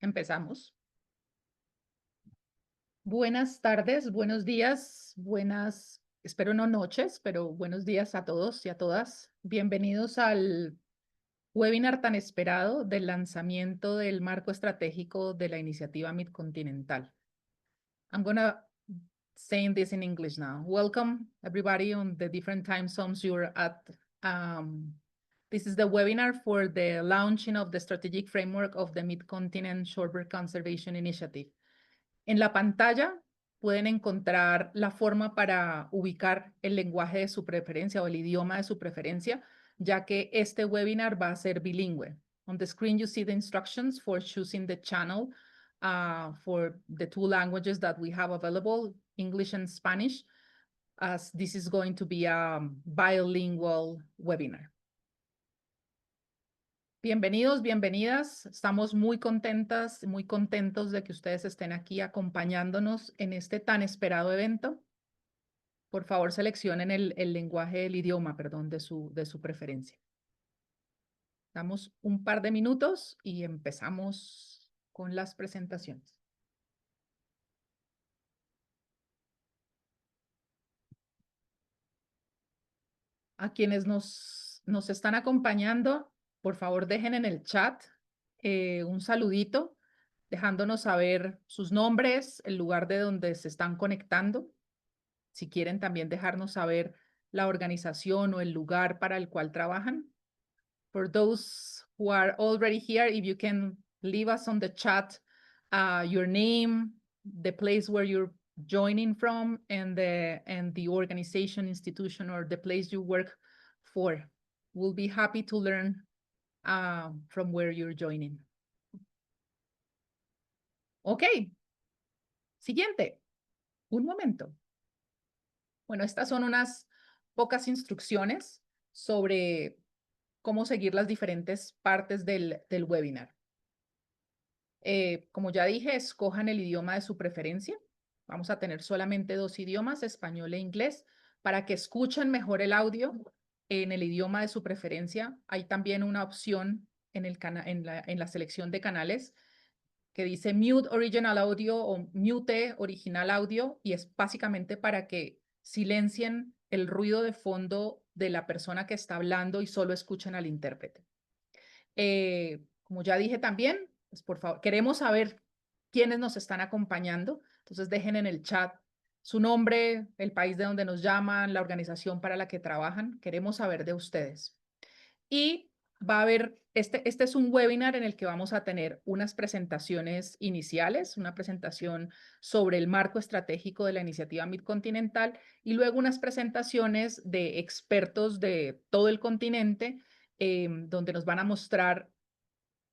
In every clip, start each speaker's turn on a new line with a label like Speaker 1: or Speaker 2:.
Speaker 1: Empezamos. Buenas tardes, buenos días, espero no noches, pero buenos días a todos y a todas. Bienvenidos al webinar tan esperado del lanzamiento del marco estratégico de la iniciativa Midcontinental. I'm gonna say this in English now. Welcome everybody on the different time zones you're at. This is the webinar for the launching of the strategic framework of the Midcontinent Shorebird Conservation Initiative. En la pantalla pueden encontrar la forma para ubicar el lenguaje de su preferencia o el idioma de su preferencia, ya que este webinar va a ser bilingüe. On the screen you see the instructions for choosing the channel for the two languages that we have available, English and Spanish, as this is going to be a bilingual webinar. Bienvenidos, bienvenidas. Estamos muy contentas, muy contentos de que ustedes estén aquí acompañándonos en este tan esperado evento. Por favor, seleccionen el lenguaje, el idioma, perdón, de su preferencia. Damos un par de minutos y empezamos con las presentaciones. A quienes nos están acompañando, por favor, dejen en el chat un saludito, dejándonos saber sus nombres, el lugar de donde se están conectando. Si quieren también dejarnos saber la organización o el lugar para el cual trabajan. For those who are already here, if you can leave us on the chat your name, the place where you're joining from, and the organization, institution, or the place you work for. We'll be happy to learn from where you're joining. Ok. Siguiente. Un momento. Bueno, estas son unas pocas instrucciones sobre cómo seguir las diferentes partes del webinar. Como ya dije, escojan el idioma de su preferencia. Vamos a tener solamente dos idiomas, español e inglés, para que escuchen mejor el audio en el idioma de su preferencia. Hay también una opción en la selección de canales que dice Mute Original Audio o Mute Original Audio, y es básicamente para que silencien el ruido de fondo de la persona que está hablando y solo escuchen al intérprete. Como ya dije también, pues por favor, queremos saber quiénes nos están acompañando, entonces dejen en el chat su nombre, el país de donde nos llaman, la organización para la que trabajan. Queremos saber de ustedes. Y va a haber, este es un webinar en el que vamos a tener unas presentaciones iniciales, una presentación sobre el marco estratégico de la iniciativa Midcontinental y luego unas presentaciones de expertos de todo el continente donde nos van a mostrar,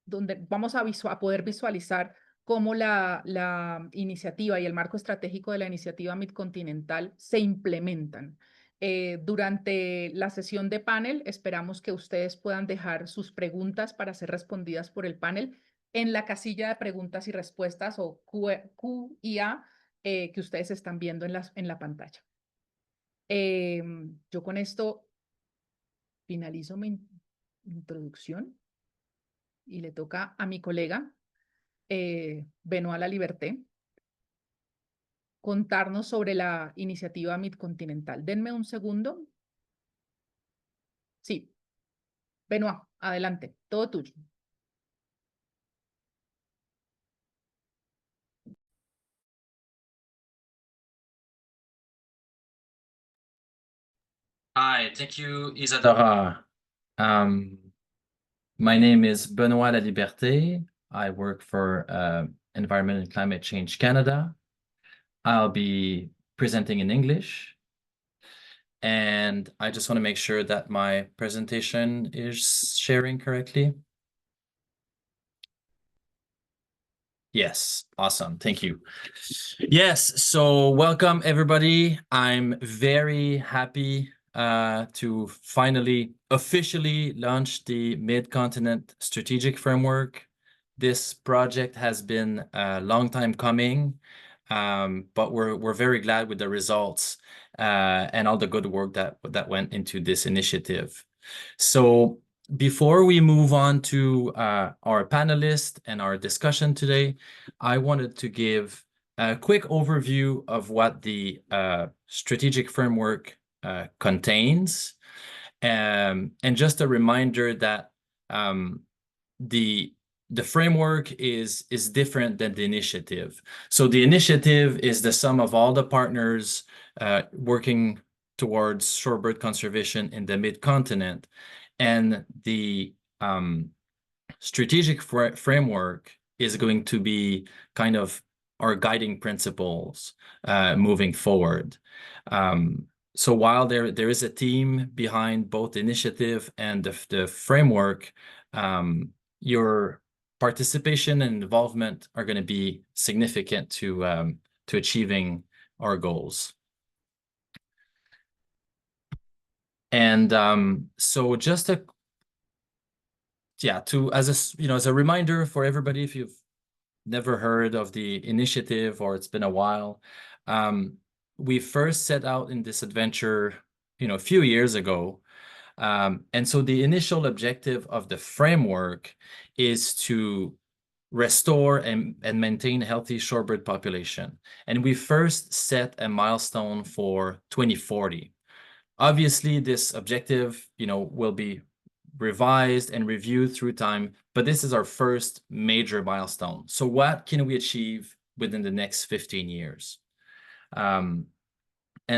Speaker 1: donde vamos a poder visualizar cómo la iniciativa y el marco estratégico de la iniciativa Midcontinental se implementan. Durante la sesión de panel, esperamos que ustedes puedan dejar sus preguntas para ser respondidas por el panel en la casilla de preguntas y respuestas o Q y A que ustedes están viendo en la pantalla. Yo con esto finalizo mi introducción y le toca a mi colega Benoît La Liberté contarnos sobre la iniciativa Midcontinental. Denme un segundo. Sí, Benoît, adelante, todo tuyo.
Speaker 2: Hi, thank you, Isadora. My name is Benoît La Liberté. I work for Environment and Climate Change Canada. I'll be presenting in English. And I just want to make sure that my presentation is sharing correctly. Yes, awesome. Thank you. Yes, so welcome everybody. I'm very happy to finally officially launch the Midcontinent Strategic Framework. This project has been a long time coming, but we're very glad with the results and all the good work that went into this initiative. So before we move on to our panelists and our discussion today, I wanted to give a quick overview of what the strategic framework contains. And just a reminder that the framework is different than the initiative. So the initiative is the sum of all the partners working towards shorebird conservation in the mid-continent. And the strategic framework is going to be kind of our guiding principles moving forward. So while there is a team behind both the initiative and the framework, your participation and involvement are going to be significant to achieving our goals. And so just as a reminder for everybody, if you've never heard of the initiative or it's been a while, we first set out in this adventure, a few years ago. And so the initial objective of the framework is to restore and maintain a healthy shorebird population. And we first set a milestone for 2040. Obviously, this objective, will be revised and reviewed through time, but this is our first major milestone. So what can we achieve within the next 15 years? And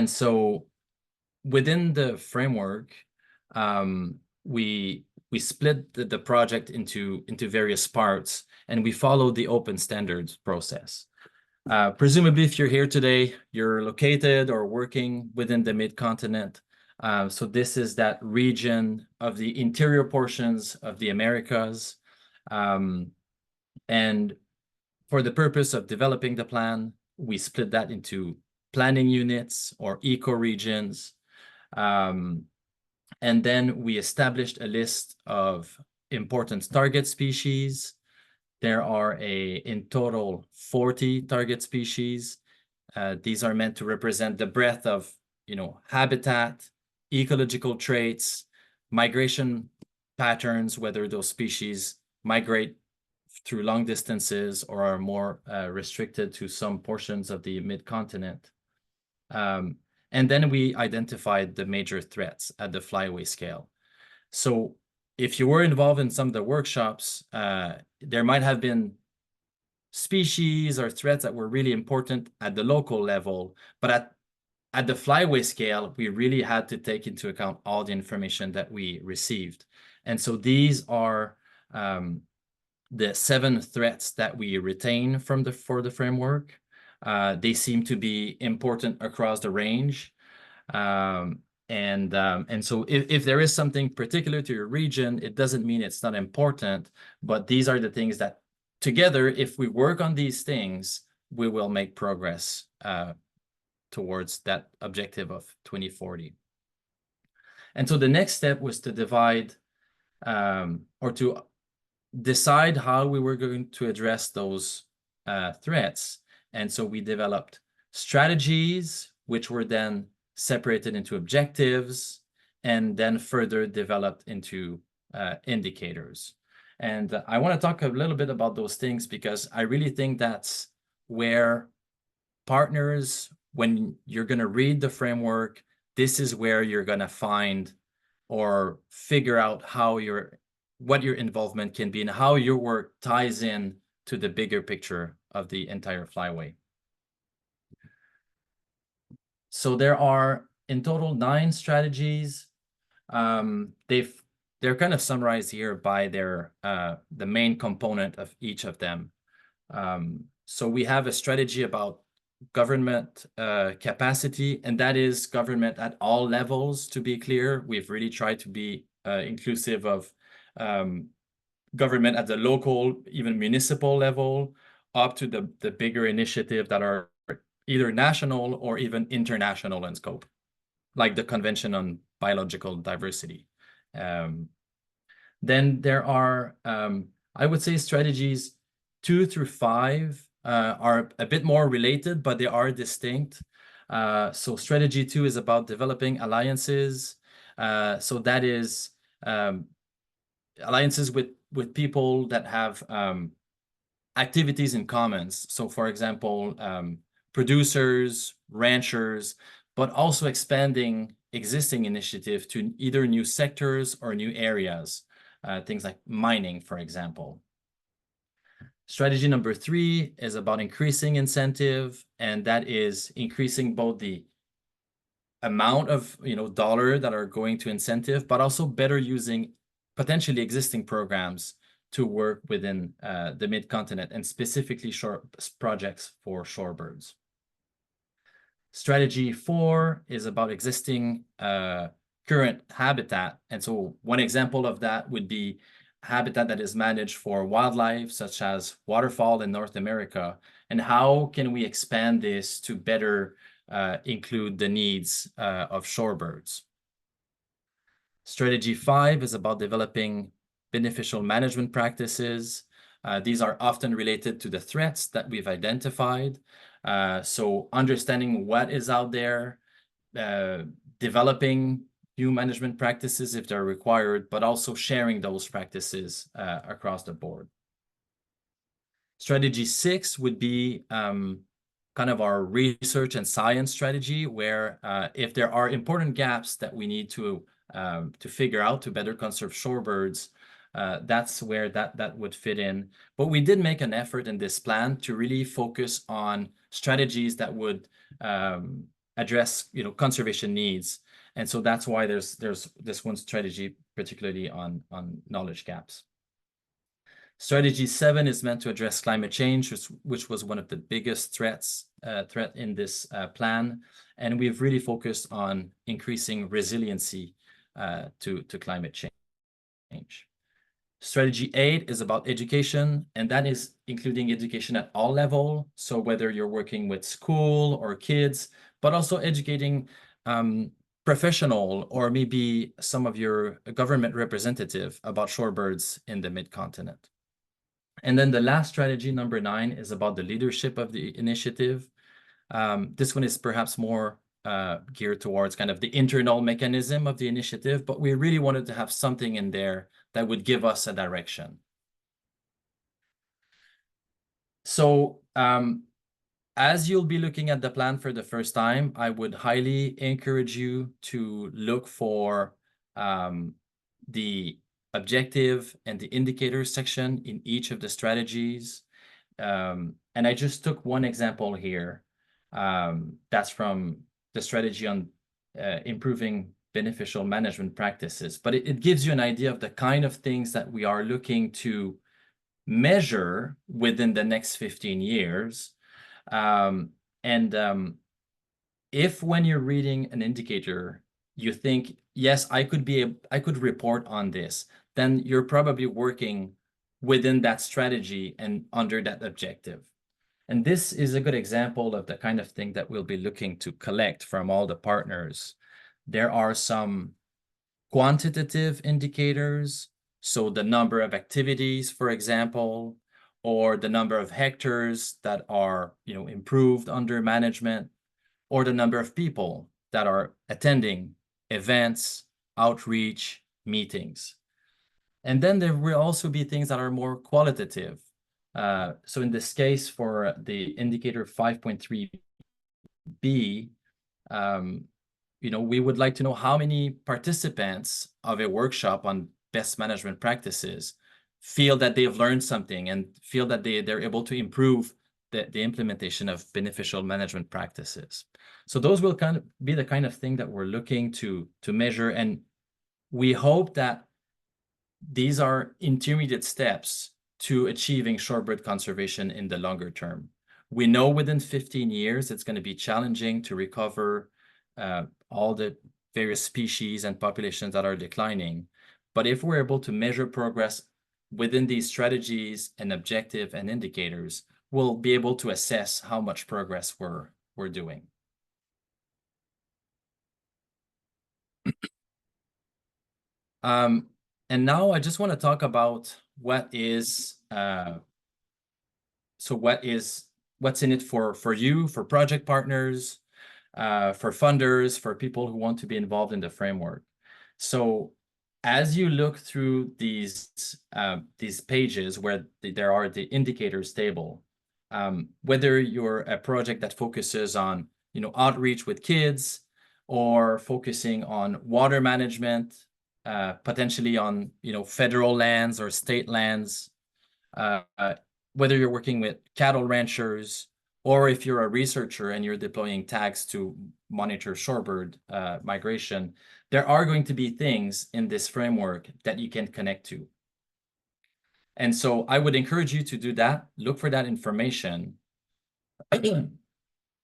Speaker 2: so within the framework, we split the project into various parts, and we follow the open standards process. Presumably, if you're here today, you're located or working within the mid-continent. So this is that region of the interior portions of the Americas. And for the purpose of developing the plan, we split that into planning units or ecoregions. And then we established a list of important target species. There are in total 40 target species. These are meant to represent the breadth of, habitat, ecological traits, migration patterns, whether those species migrate through long distances or are more restricted to some portions of the mid-continent. And then we identified the major threats at the flyway scale. So if you were involved in some of the workshops, there might have been species or threats that were really important at the local level, but at the flyway scale, we really had to take into account all the information that we received. And so these are the 7 threats that we retain for the framework. They seem to be important across the range. And so if there is something particular to your region, it doesn't mean it's not important, but these are the things that together, if we work on these things, we will make progress towards that objective of 2040. And so the next step was to divide or to decide how we were going to address those threats. And so we developed strategies, which were then separated into objectives, and then further developed into indicators. And I want to talk a little bit about those things because I really think that's where partners, when you're going to read the framework, this is where you're going to find or figure out what your involvement can be and how your work ties in to the bigger picture of the entire flyway. So there are in total 9 strategies. They're kind of summarized here by the main component of each of them. So we have a strategy about government capacity, and that is government at all levels, to be clear. We've really tried to be inclusive of government at the local, even municipal level, up to the bigger initiative that are either national or even international in scope, like the Convention on Biological Diversity. Then there are, I would say, strategies 2 through 5 are a bit more related, but they are distinct. So strategy 2 is about developing alliances. So that is alliances with people that have activities in commons. So for example, producers, ranchers, but also expanding existing initiative to either new sectors or new areas, things like mining, for example. Strategy number 3 is about increasing incentive, and that is increasing both the amount of dollar that are going to incentive, but also better using potentially existing programs to work within the mid-continent and specifically projects for shorebirds. Strategy 4 is about existing current habitat. And so one example of that would be habitat that is managed for wildlife, such as waterfowl in North America. And how can we expand this to better include the needs of shorebirds? Strategy 5 is about developing beneficial management practices. These are often related to the threats that we've identified. So understanding what is out there, developing new management practices if they're required, but also sharing those practices across the board. Strategy 6 would be kind of our research and science strategy, where if there are important gaps that we need to figure out to better conserve shorebirds, that's where that would fit in. But we did make an effort in this plan to really focus on strategies that would address conservation needs. And so that's why there's this one strategy, particularly on knowledge gaps. Strategy 7 is meant to address climate change, which was one of the biggest threat in this plan. And we've really focused on increasing resiliency to climate change. Strategy 8 is about education, and that is including education at all levels. So whether you're working with school or kids, but also educating professional or maybe some of your government representative about shorebirds in the mid-continent. And then the last strategy, number 9, is about the leadership of the initiative. This one is perhaps more geared towards kind of the internal mechanism of the initiative, but we really wanted to have something in there that would give us a direction. So as you'll be looking at the plan for the first time, I would highly encourage you to look for the objective and the indicator section in each of the strategies. And I just took one example here. That's from the strategy on improving beneficial management practices, but it gives you an idea of the kind of things that we are looking to measure within the next 15 years. If when you're reading an indicator, you think, yes, I could report on this, then you're probably working within that strategy and under that objective. And this is a good example of the kind of thing that we'll be looking to collect from all the partners. There are some quantitative indicators, so the number of activities, for example, or the number of hectares that are improved under management, or the number of people that are attending events, outreach, meetings. And then there will also be things that are more qualitative. So in this case, for the indicator 5.3b, we would like to know how many participants of a workshop on best management practices feel that they've learned something and feel that they're able to improve the implementation of beneficial management practices. So those will kind of be the kind of thing that we're looking to measure. And we hope that these are intermediate steps to achieving shorebird conservation in the longer term. We know within 15 years, it's going to be challenging to recover all the various species and populations that are declining. But if we're able to measure progress within these strategies and objective and indicators, we'll be able to assess how much progress we're doing. And now I just want to talk about what's in it for you, for project partners, for funders, for people who want to be involved in the framework. So as you look through these pages where there are the indicators table, whether you're a project that focuses on, outreach with kids, or focusing on water management, potentially on, federal lands or state lands, whether you're working with cattle ranchers, or if you're a researcher and you're deploying tags to monitor shorebird migration, there are going to be things in this framework that you can connect to. And so I would encourage you to do that, look for that information,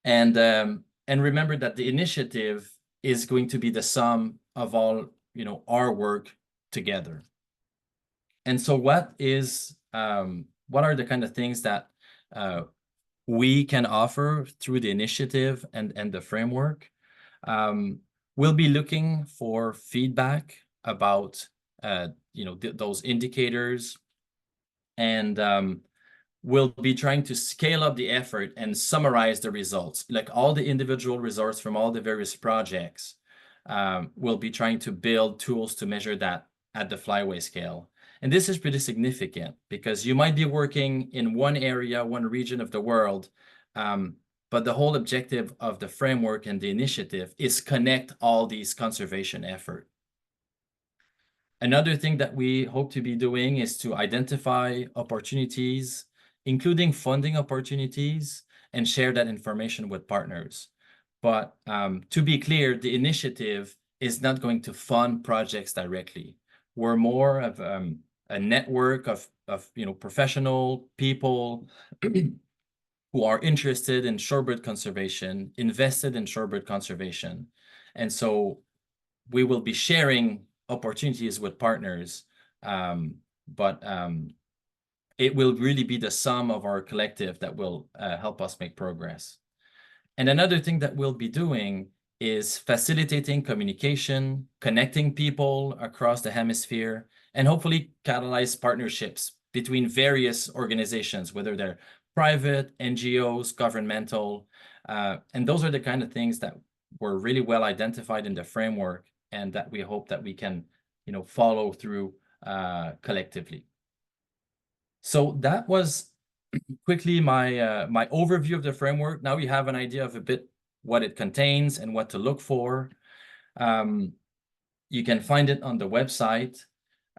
Speaker 2: and remember that the initiative is going to be the sum of all, our work together. And so what are the kind of things that we can offer through the initiative and the framework? We'll be looking for feedback about those indicators, and we'll be trying to scale up the effort and summarize the results, like all the individual results from all the various projects. We'll be trying to build tools to measure that at the Flyway scale. And this is pretty significant because you might be working in one area, one region of the world, but the whole objective of the framework and the initiative is connect all these conservation efforts. Another thing that we hope to be doing is to identify opportunities, including funding opportunities, and share that information with partners. But to be clear, the initiative is not going to fund projects directly. We're more of a network of professional people who are interested in shorebird conservation, invested in shorebird conservation. And so we will be sharing opportunities with partners, but it will really be the sum of our collective that will help us make progress. And another thing that we'll be doing is facilitating communication, connecting people across the hemisphere, and hopefully catalyze partnerships between various organizations, whether they're private, NGOs, governmental, and those are the kind of things that were really well identified in the framework and that we hope that we can, follow through collectively. So that was quickly my overview of the framework. Now you have an idea of a bit what it contains and what to look for. You can find it on the website.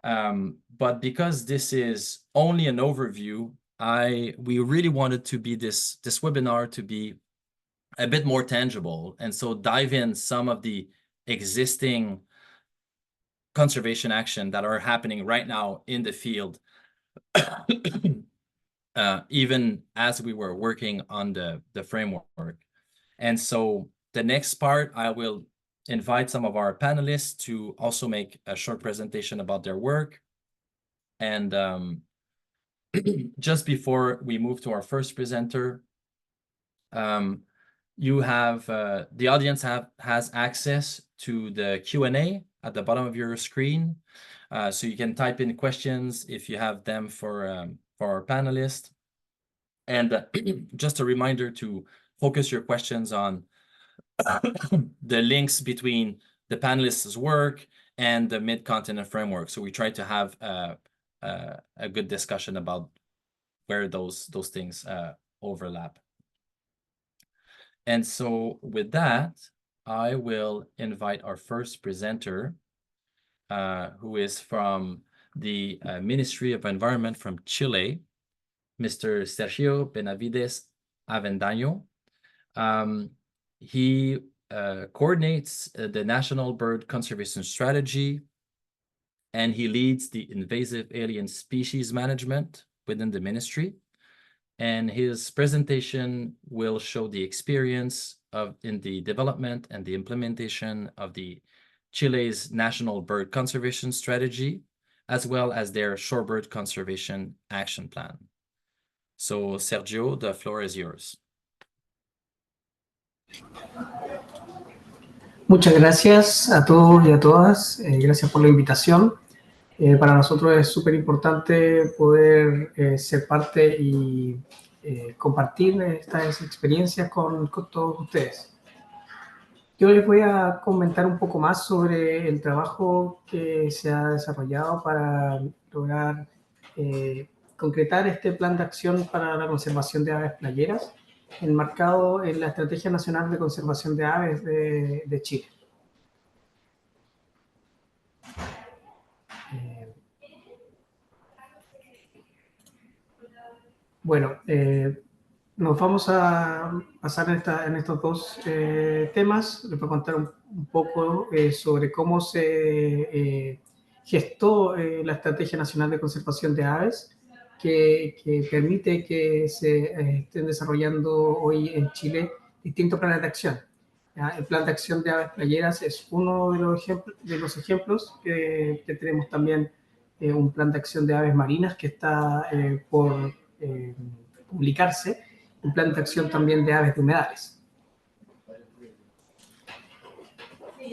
Speaker 2: But because this is only an overview, we really wanted to be this webinar to be a bit more tangible, and so dive in some of the existing conservation action that are happening right now in the field, even as we were working on the framework. And so the next part, I will invite some of our panelists to also make a short presentation about their work. And just before we move to our first presenter, you have the audience has access to the Q&A at the bottom of your screen, so you can type in questions if you have them for our panelists. And just a reminder to focus your questions on the links between the panelists' work and the Midcontinent framework. So we try to have a good discussion about where those things overlap. And so with that, I will invite our first presenter, who is from the Ministry of Environment from Chile, Mr. Sergio Benavides Avendaño. He coordinates the National Bird Conservation Strategy, and he leads the invasive alien species management within the ministry. And his presentation will show the experience in the development and the implementation of the Chile's National Bird Conservation Strategy, as well as their Shorebird Conservation Action Plan. So, Sergio, the floor is yours.
Speaker 3: Muchas gracias a todos y a todas. Gracias por la invitación. Para nosotros es súper importante poder ser parte y compartir estas experiencias con todos ustedes. Yo les voy a comentar un poco más sobre el trabajo que se ha desarrollado para lograr concretar este plan de acción para la conservación de aves playeras, enmarcado en la Estrategia Nacional de Conservación de Aves de Chile. Bueno, nos vamos a basar en estos dos temas. Les voy a contar un poco sobre cómo se gestó la Estrategia Nacional de Conservación de Aves, que permite que se estén desarrollando hoy en Chile distintos planes de acción. ¿Ya? El Plan de Acción de Aves Playeras es uno de los ejemplos. Que tenemos también un Plan de Acción de Aves Marinas que está por publicarse, un plan de acción también de aves de humedales.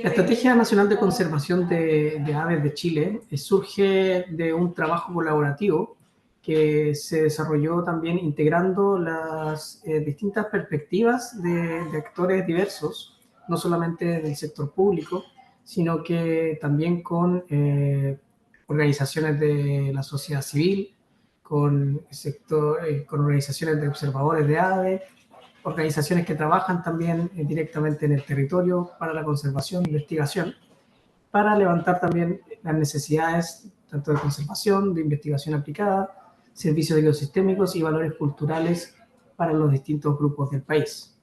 Speaker 3: La Estrategia Nacional de Conservación de Aves de Chile surge de un trabajo colaborativo que se desarrolló también integrando las distintas perspectivas de actores diversos, no solamente del sector público, sino que también con organizaciones de la sociedad civil, con organizaciones de observadores de aves, organizaciones que trabajan también directamente en el territorio para la conservación e investigación, para levantar también las necesidades tanto de conservación, de investigación aplicada, servicios ecosistémicos y valores culturales para los distintos grupos del país.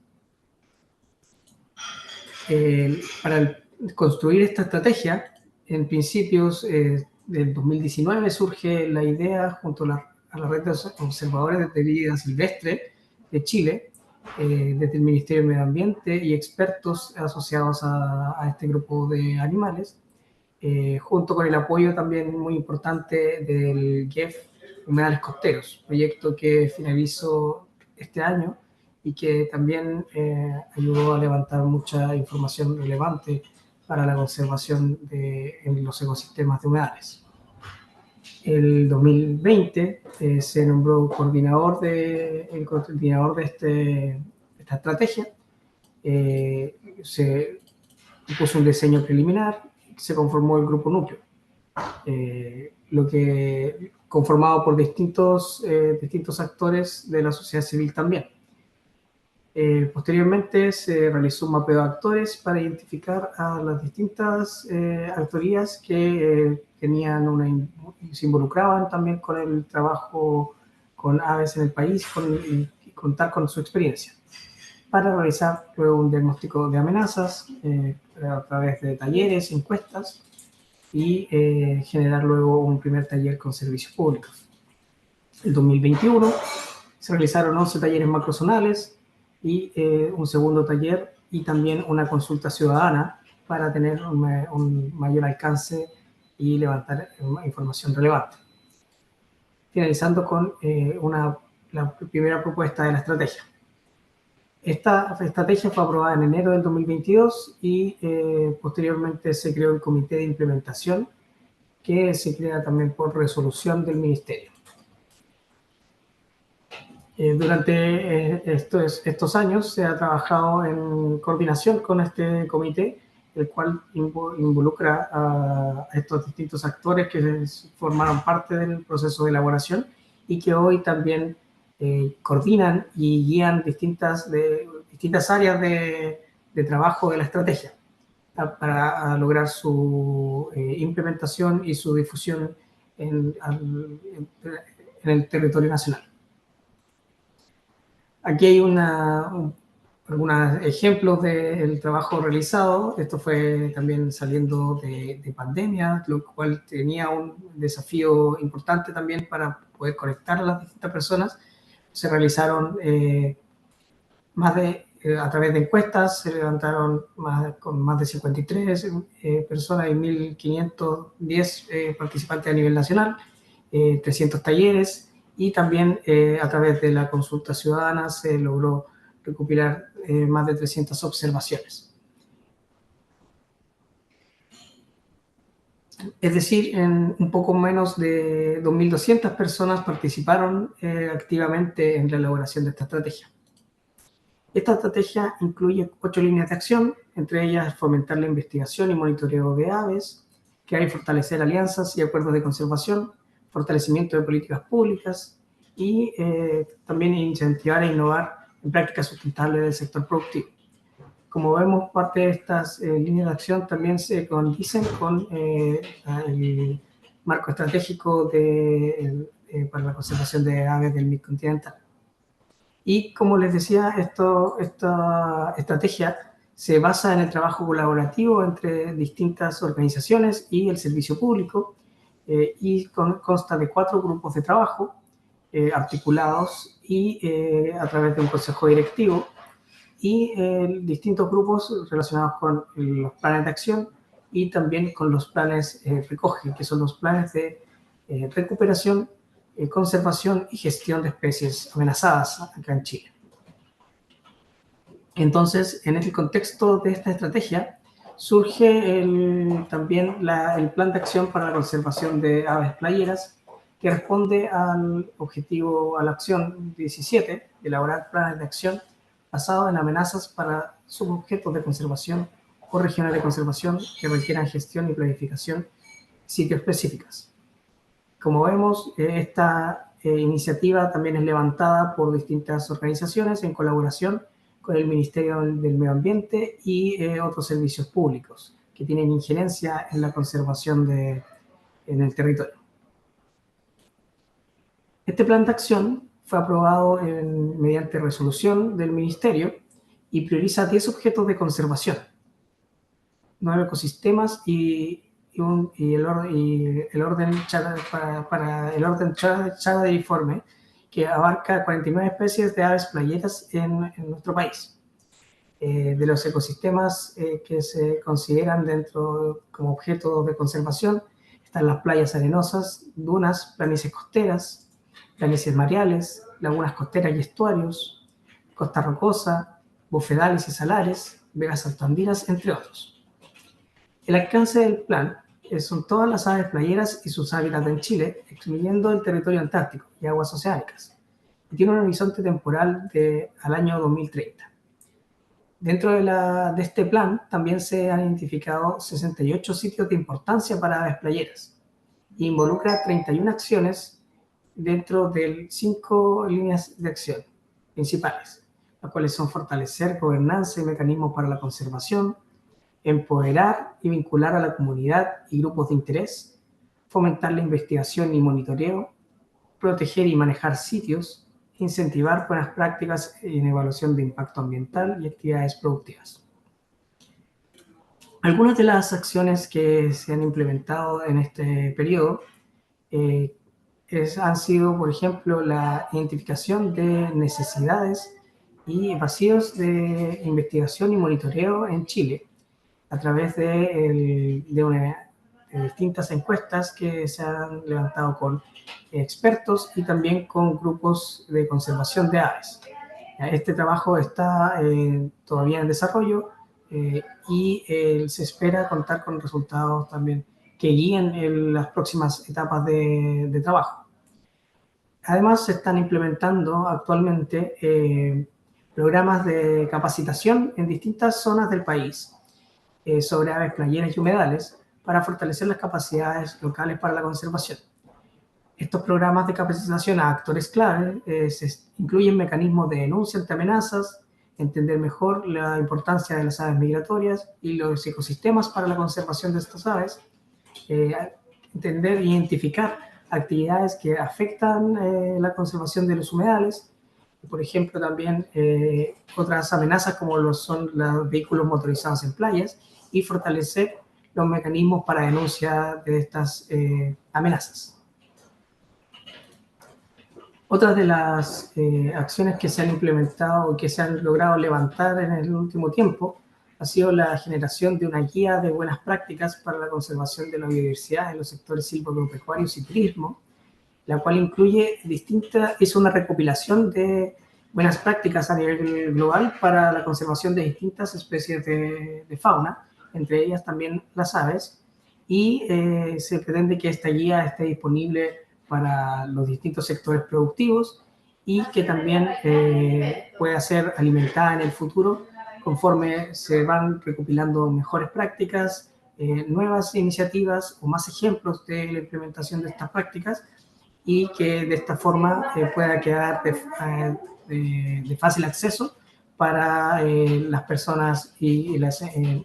Speaker 3: Para construir esta estrategia, en principios del 2019 surge la idea junto a la red de observadores de vida silvestre de Chile, desde el Ministerio de Medio Ambiente y expertos asociados a este grupo de animales, junto con el apoyo también muy importante del GEF Humedales Costeros, proyecto que finalizó este año y que también ayudó a levantar mucha información relevante para la conservación en los ecosistemas de humedales. El 2020 se nombró coordinador de esta estrategia, se puso un diseño preliminar, se conformó el grupo núcleo, lo que conformado por distintos actores de la sociedad civil también. Posteriormente se realizó un mapeo de actores para identificar a las distintas autorías que se involucraban también con el trabajo con aves en el país y contar con su experiencia, para realizar luego un diagnóstico de amenazas a través de talleres, encuestas y generar luego un primer taller con servicios públicos. En 2021 se realizaron 11 talleres macrozonales y un segundo taller y también una consulta ciudadana para tener un mayor alcance y levantar información relevante. Finalizando con la primera propuesta de la estrategia. Esta estrategia fue aprobada en enero del 2022 y posteriormente se creó el comité de implementación, que se crea también por resolución del Ministerio. Durante estos años se ha trabajado en coordinación con este comité, el cual involucra a estos distintos actores que formaron parte del proceso de elaboración y que hoy también coordinan y guían distintas áreas de trabajo de la estrategia para lograr su implementación y su difusión en el territorio nacional. Aquí hay algunos ejemplos del trabajo realizado. Esto fue también saliendo de pandemia, lo cual tenía un desafío importante también para poder conectar a las distintas personas. Se realizaron a través de encuestas, se levantaron con más de 53 personas y 1.510 participantes a nivel nacional, 300 talleres, y también a través de la consulta ciudadana se logró recopilar más de 300 observaciones. Es decir, en un poco menos de 2.200 personas participaron activamente en la elaboración de esta estrategia. Esta estrategia incluye 8 líneas de acción, entre ellas fomentar la investigación y monitoreo de aves, crear y fortalecer alianzas y acuerdos de conservación, fortalecimiento de políticas públicas y también incentivar e innovar en prácticas sustentables del sector productivo. Como vemos, parte de estas líneas de acción también se condicen con el marco estratégico para la conservación de aves del Midcontinental. Y como les decía, esta estrategia se basa en el trabajo colaborativo entre distintas organizaciones y el servicio público y consta de 4 grupos de trabajo articulados y a través de un consejo directivo y distintos grupos relacionados con los planes de acción y también con los planes recoge, que son los planes de recuperación, conservación y gestión de especies amenazadas acá en Chile. Entonces, en el contexto de esta estrategia, surge también el plan de acción para la conservación de aves playeras, que responde al objetivo, a la acción 17, de elaborar planes de acción basados en amenazas para subobjetos de conservación o regiones de conservación que requieran gestión y planificación sitios específicas. Como vemos, esta iniciativa también es levantada por distintas organizaciones en colaboración con el Ministerio del Medio Ambiente y otros servicios públicos que tienen injerencia en la conservación en el territorio. Este plan de acción fue aprobado mediante resolución del Ministerio y prioriza 10 objetos de conservación, 9 ecosistemas y el orden chagadiforme, que abarca 49 especies de aves playeras en nuestro país. De los ecosistemas que se consideran como objetos de conservación están las playas arenosas, dunas, planicies costeras, planicies mareales, lagunas costeras y estuarios, costa rocosa, bofedales y salares, vegas altoandinas, entre otros. El alcance del plan son todas las aves playeras y sus hábitats en Chile, excluyendo el territorio antártico y aguas oceánicas, y tiene un horizonte temporal al año 2030. Dentro de este plan también se han identificado 68 sitios de importancia para aves playeras e involucra 31 acciones dentro de 5 líneas de acción principales, las cuales son fortalecer gobernanza y mecanismos para la conservación, empoderar y vincular a la comunidad y grupos de interés, fomentar la investigación y monitoreo, proteger y manejar sitios, incentivar buenas prácticas en evaluación de impacto ambiental y actividades productivas. Algunas de las que se han implementado en este periodo han sido, por ejemplo, la identificación de necesidades y vacíos de investigación y monitoreo en Chile a través de distintas encuestas que se han levantado con expertos y también con grupos de conservación de aves. Este trabajo está todavía en desarrollo y se espera contar con resultados también que guíen en las próximas etapas de trabajo. Además, se están implementando actualmente programas de capacitación en distintas zonas del país sobre aves playeras y humedales para fortalecer las capacidades locales para la conservación. Estos programas de capacitación a actores clave incluyen mecanismos de denuncia ante amenazas, entender mejor la importancia de las aves migratorias y los ecosistemas para la conservación de estas aves, entender e identificar actividades que afectan la conservación de los humedales, por ejemplo también otras amenazas como son los vehículos motorizados en playas, y fortalecer los mecanismos para denuncia de estas amenazas. Otras de las acciones que se han implementado y que se han logrado levantar en el último tiempo ha sido la generación de una guía de buenas prácticas para la conservación de la biodiversidad en los sectores silvopecuarios y turismo, la cual es una recopilación de buenas prácticas a nivel global para la conservación de distintas especies de fauna, entre ellas también las aves, y se pretende que esta guía esté disponible para los distintos sectores productivos y que también pueda ser alimentada en el futuro conforme se van recopilando mejores prácticas, nuevas iniciativas o más ejemplos de la implementación de estas prácticas, y que de esta forma pueda quedar de fácil acceso para las personas y las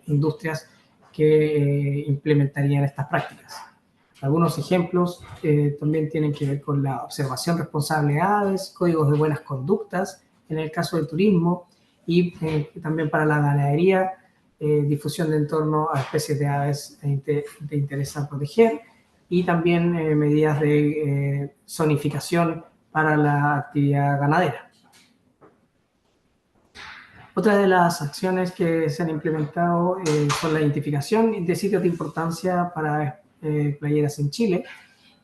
Speaker 3: industrias que implementarían estas prácticas. Algunos ejemplos también tienen que ver con la observación responsable de aves, códigos de buenas conductas en el caso del turismo, y también para la ganadería, difusión de en torno a especies de aves de interés a proteger, y también medidas de zonificación para la actividad ganadera. Otra de las acciones que se han implementado son la identificación de sitios de importancia para playeras en Chile,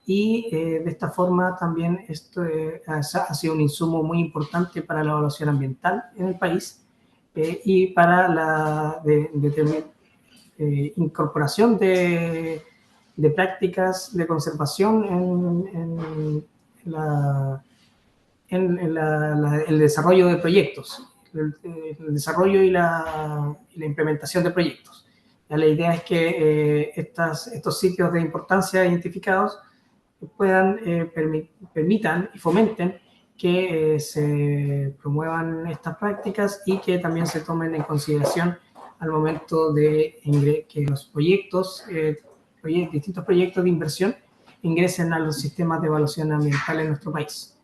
Speaker 3: y de esta forma también esto ha sido un insumo muy importante para la evaluación ambiental en el país, y para la incorporación de prácticas de conservación en el desarrollo de proyectos, el desarrollo y la implementación de proyectos. La idea es que estos sitios de importancia identificados permitan y fomenten que se promuevan estas prácticas y que también se tomen en consideración al momento de que los proyectos, distintos proyectos de inversión ingresen a los sistemas de evaluación ambiental en nuestro país.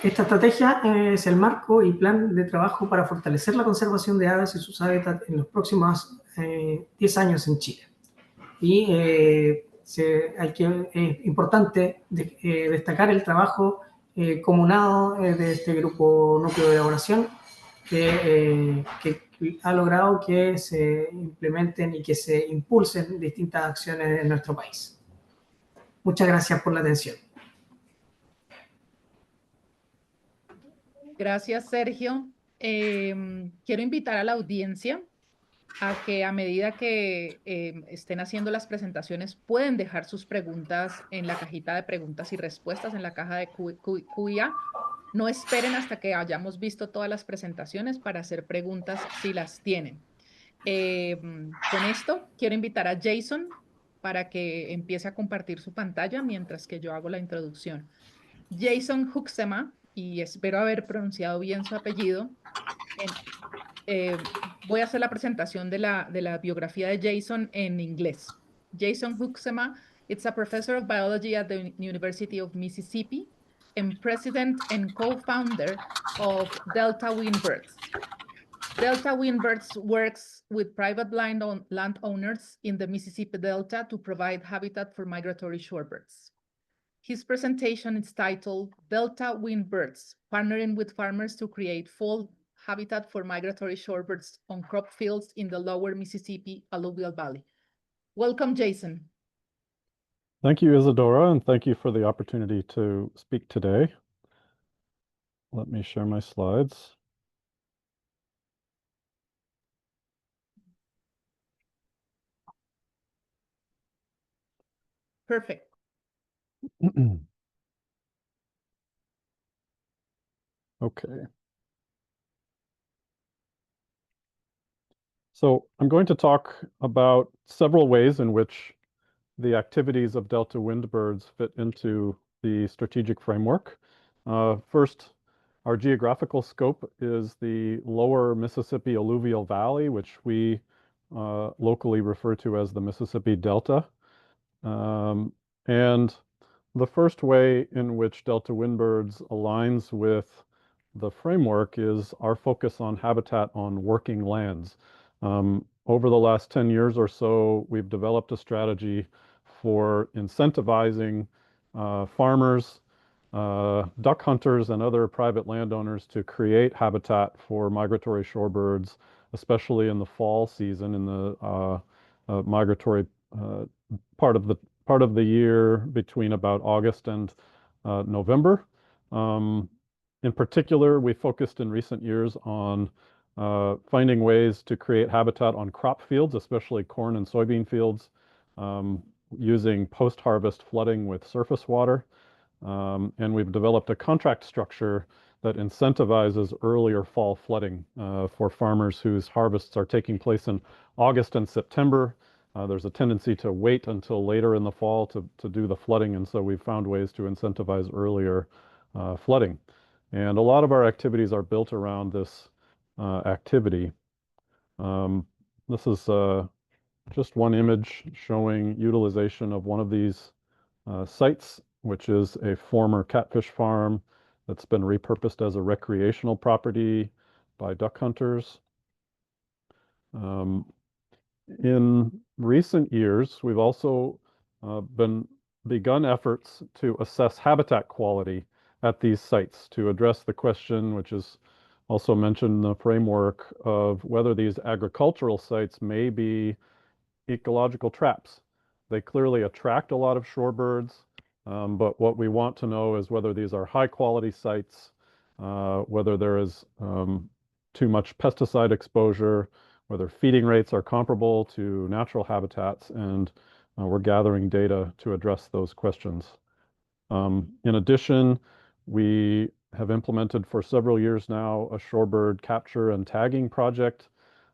Speaker 3: Esta estrategia es el marco y plan de trabajo para fortalecer la conservación de aves y sus hábitats en los próximos 10 años en Chile. Y es importante destacar el trabajo comunado de este grupo núcleo de elaboración que ha logrado que se implementen y que se impulsen distintas acciones en nuestro país. Muchas gracias por la atención.
Speaker 1: Gracias, Sergio. Quiero invitar a la audiencia a que a medida que estén haciendo las presentaciones pueden dejar sus preguntas en la cajita de preguntas y respuestas en la caja de QIA. No esperen hasta que hayamos visto todas las presentaciones para hacer preguntas si las tienen. Con esto quiero invitar a Jason para que empiece a compartir su pantalla mientras que yo hago la introducción. Jason Huxema, y espero haber pronunciado bien su apellido. Voy a hacer la presentación de la biografía de Jason en inglés. Jason Huxema is a professor of biology at the University of Mississippi and president and co-founder of Delta Windbirds. Delta Windbirds works with private landowners in the Mississippi Delta to provide habitat for migratory shorebirds. His presentation is titled Delta Windbirds, Partnering with Farmers to Create Fall Habitat for Migratory Shorebirds on Crop Fields in the Lower Mississippi Alluvial Valley. Welcome, Jason.
Speaker 4: Thank you, Isadora, and thank you for the opportunity to speak today. Let me share my slides.
Speaker 1: Perfect.
Speaker 4: Okay. So I'm going to talk about several ways in which the activities of Delta Windbirds fit into the strategic framework. First, our geographical scope is the lower Mississippi alluvial valley, which we locally refer to as the Mississippi Delta. And the first way in which Delta Windbirds aligns with the framework is our focus on habitat on working lands. Over the last 10 years or so, we've developed a strategy for incentivizing farmers, duck hunters, and other private landowners to create habitat for migratory shorebirds, especially in the fall season, in the migratory part of the year between about August and November. In particular, we focused in recent years on finding ways to create habitat on crop fields, especially corn and soybean fields, using post-harvest flooding with surface water. And we've developed a contract structure that incentivizes earlier fall flooding for farmers whose harvests are taking place in August and September. There's a tendency to wait until later in the fall to do the flooding, and so we've found ways to incentivize earlier flooding. And a lot of our activities are built around this activity. This is just one image showing utilization of one of these sites, which is a former catfish farm that's been repurposed as a recreational property by duck hunters. In recent years, we've also begun efforts to assess habitat quality at these sites to address the question, which is also mentioned in the framework, of whether these agricultural sites may be ecological traps. They clearly attract a lot of shorebirds, but what we want to know is whether these are high quality sites, whether there is too much pesticide exposure, whether feeding rates are comparable to natural habitats, and we're gathering data to address those questions. In addition, we have implemented for several years now a shorebird capture and tagging project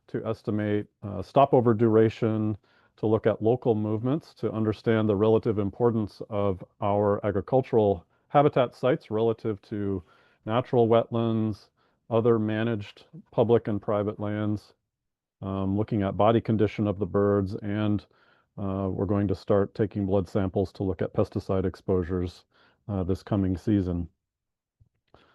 Speaker 4: to estimate stopover duration, to look at local movements, to understand the relative importance of our agricultural habitat sites relative to natural wetlands, other managed public and private lands, looking at body condition of the birds, and we're going to start taking blood samples to look at pesticide exposures this coming season.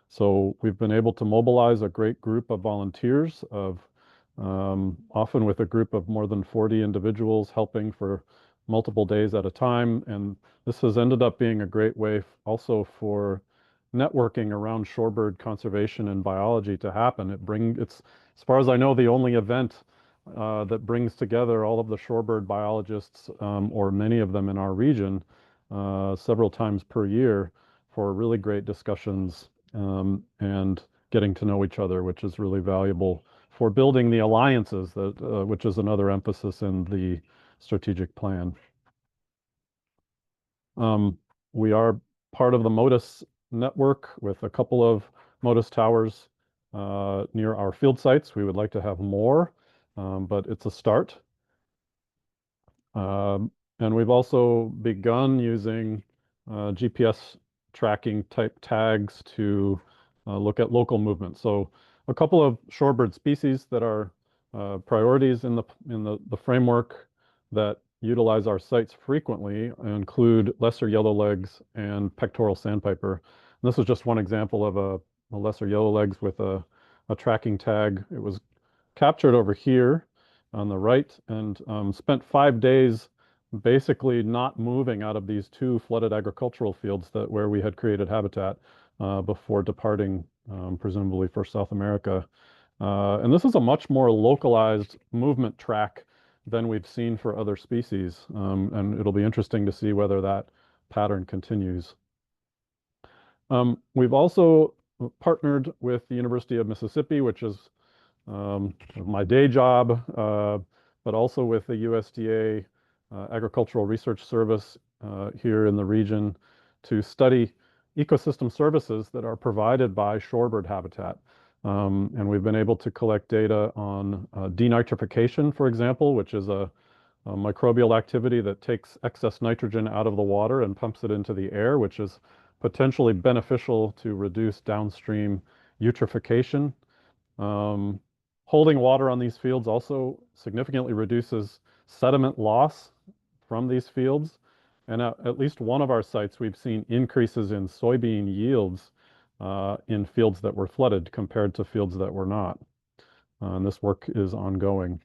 Speaker 4: So we've been able to mobilize a great group of volunteers, often with a group of more than 40 individuals helping for multiple days at a time. And this has ended up being a great way also for networking around shorebird conservation and biology to happen. It's, as far as I know, the only event that brings together all of the shorebird biologists, or many of them in our region, several times per year for really great discussions and getting to know each other, which is really valuable for building the alliances, which is another emphasis in the strategic plan. We are part of the MODIS network with a couple of MODIS towers near our field sites. We would like to have more, but it's a start. And we've also begun using GPS tracking type tags to look at local movement. So a couple of shorebird species that are priorities in the framework that utilize our sites frequently include lesser yellowlegs and pectoral sandpiper. And this is just one example of a lesser yellowlegs with a tracking tag. It was captured over here on the right and spent 5 days basically not moving out of these 2 flooded agricultural fields where we had created habitat before departing, presumably for South America. And this is a much more localized movement track than we've seen for other species. And it'll be interesting to see whether that pattern continues. We've also partnered with the University of Mississippi, which is my day job, but also with the USDA Agricultural Research Service here in the region to study ecosystem services that are provided by shorebird habitat. And we've been able to collect data on denitrification, for example, which is a microbial activity that takes excess nitrogen out of the water and pumps it into the air, which is potentially beneficial to reduce downstream eutrophication. Holding water on these fields also significantly reduces sediment loss from these fields. And at least one of our sites, we've seen increases in soybean yields in fields that were flooded compared to fields that were not. And this work is ongoing.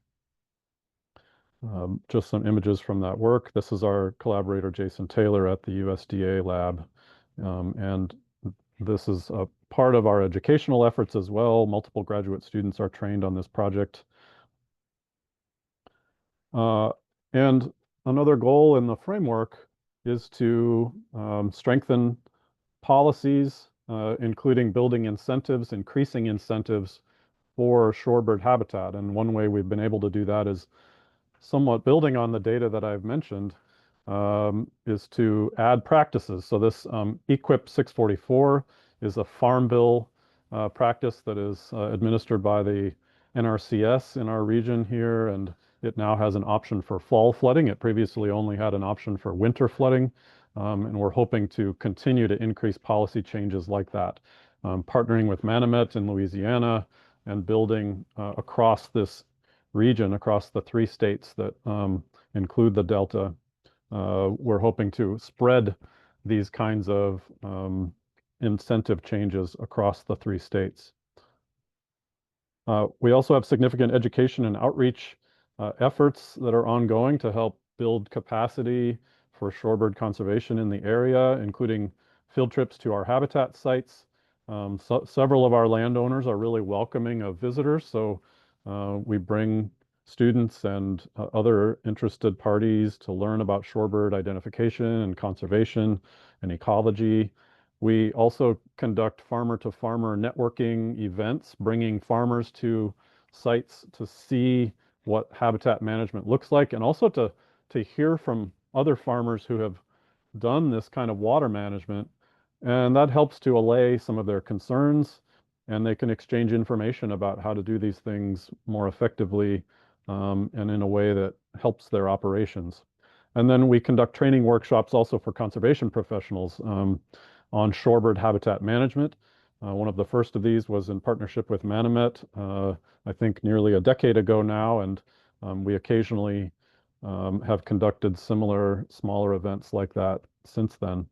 Speaker 4: Just some images from that work. This is our collaborator, Jason Taylor, at the USDA lab. And this is a part of our educational efforts as well. Multiple graduate students are trained on this project. And another goal in the framework is to strengthen policies, including building incentives, increasing incentives for shorebird habitat. And one way we've been able to do that is somewhat building on the data that I've mentioned. is to add practices. So this EQIP 644 is a farm bill practice that is administered by the NRCS in our region here, and it now has an option for fall flooding. It previously only had an option for winter flooding, and we're hoping to continue to increase policy changes like that. Partnering with Manomet in Louisiana and building across this region, across the 3 states that include the Delta, we're hoping to spread these kinds of incentive changes across the 3 states. We also have significant education and outreach efforts that are ongoing to help build capacity for shorebird conservation in the area, including field trips to our habitat sites. Several of our landowners are really welcoming of visitors, so we bring students and other interested parties to learn about shorebird identification and conservation and ecology. We also conduct farmer-to-farmer networking events, bringing farmers to sites to see what habitat management looks like, and also to hear from other farmers who have done this kind of water management. And that helps to allay some of their concerns, and they can exchange information about how to do these things more effectively and in a way that helps their operations. And then we conduct training workshops also for conservation professionals on shorebird habitat management. One of the first of these was in partnership with Manomet, I think nearly a decade ago now, and we occasionally have conducted similar smaller events like that since then.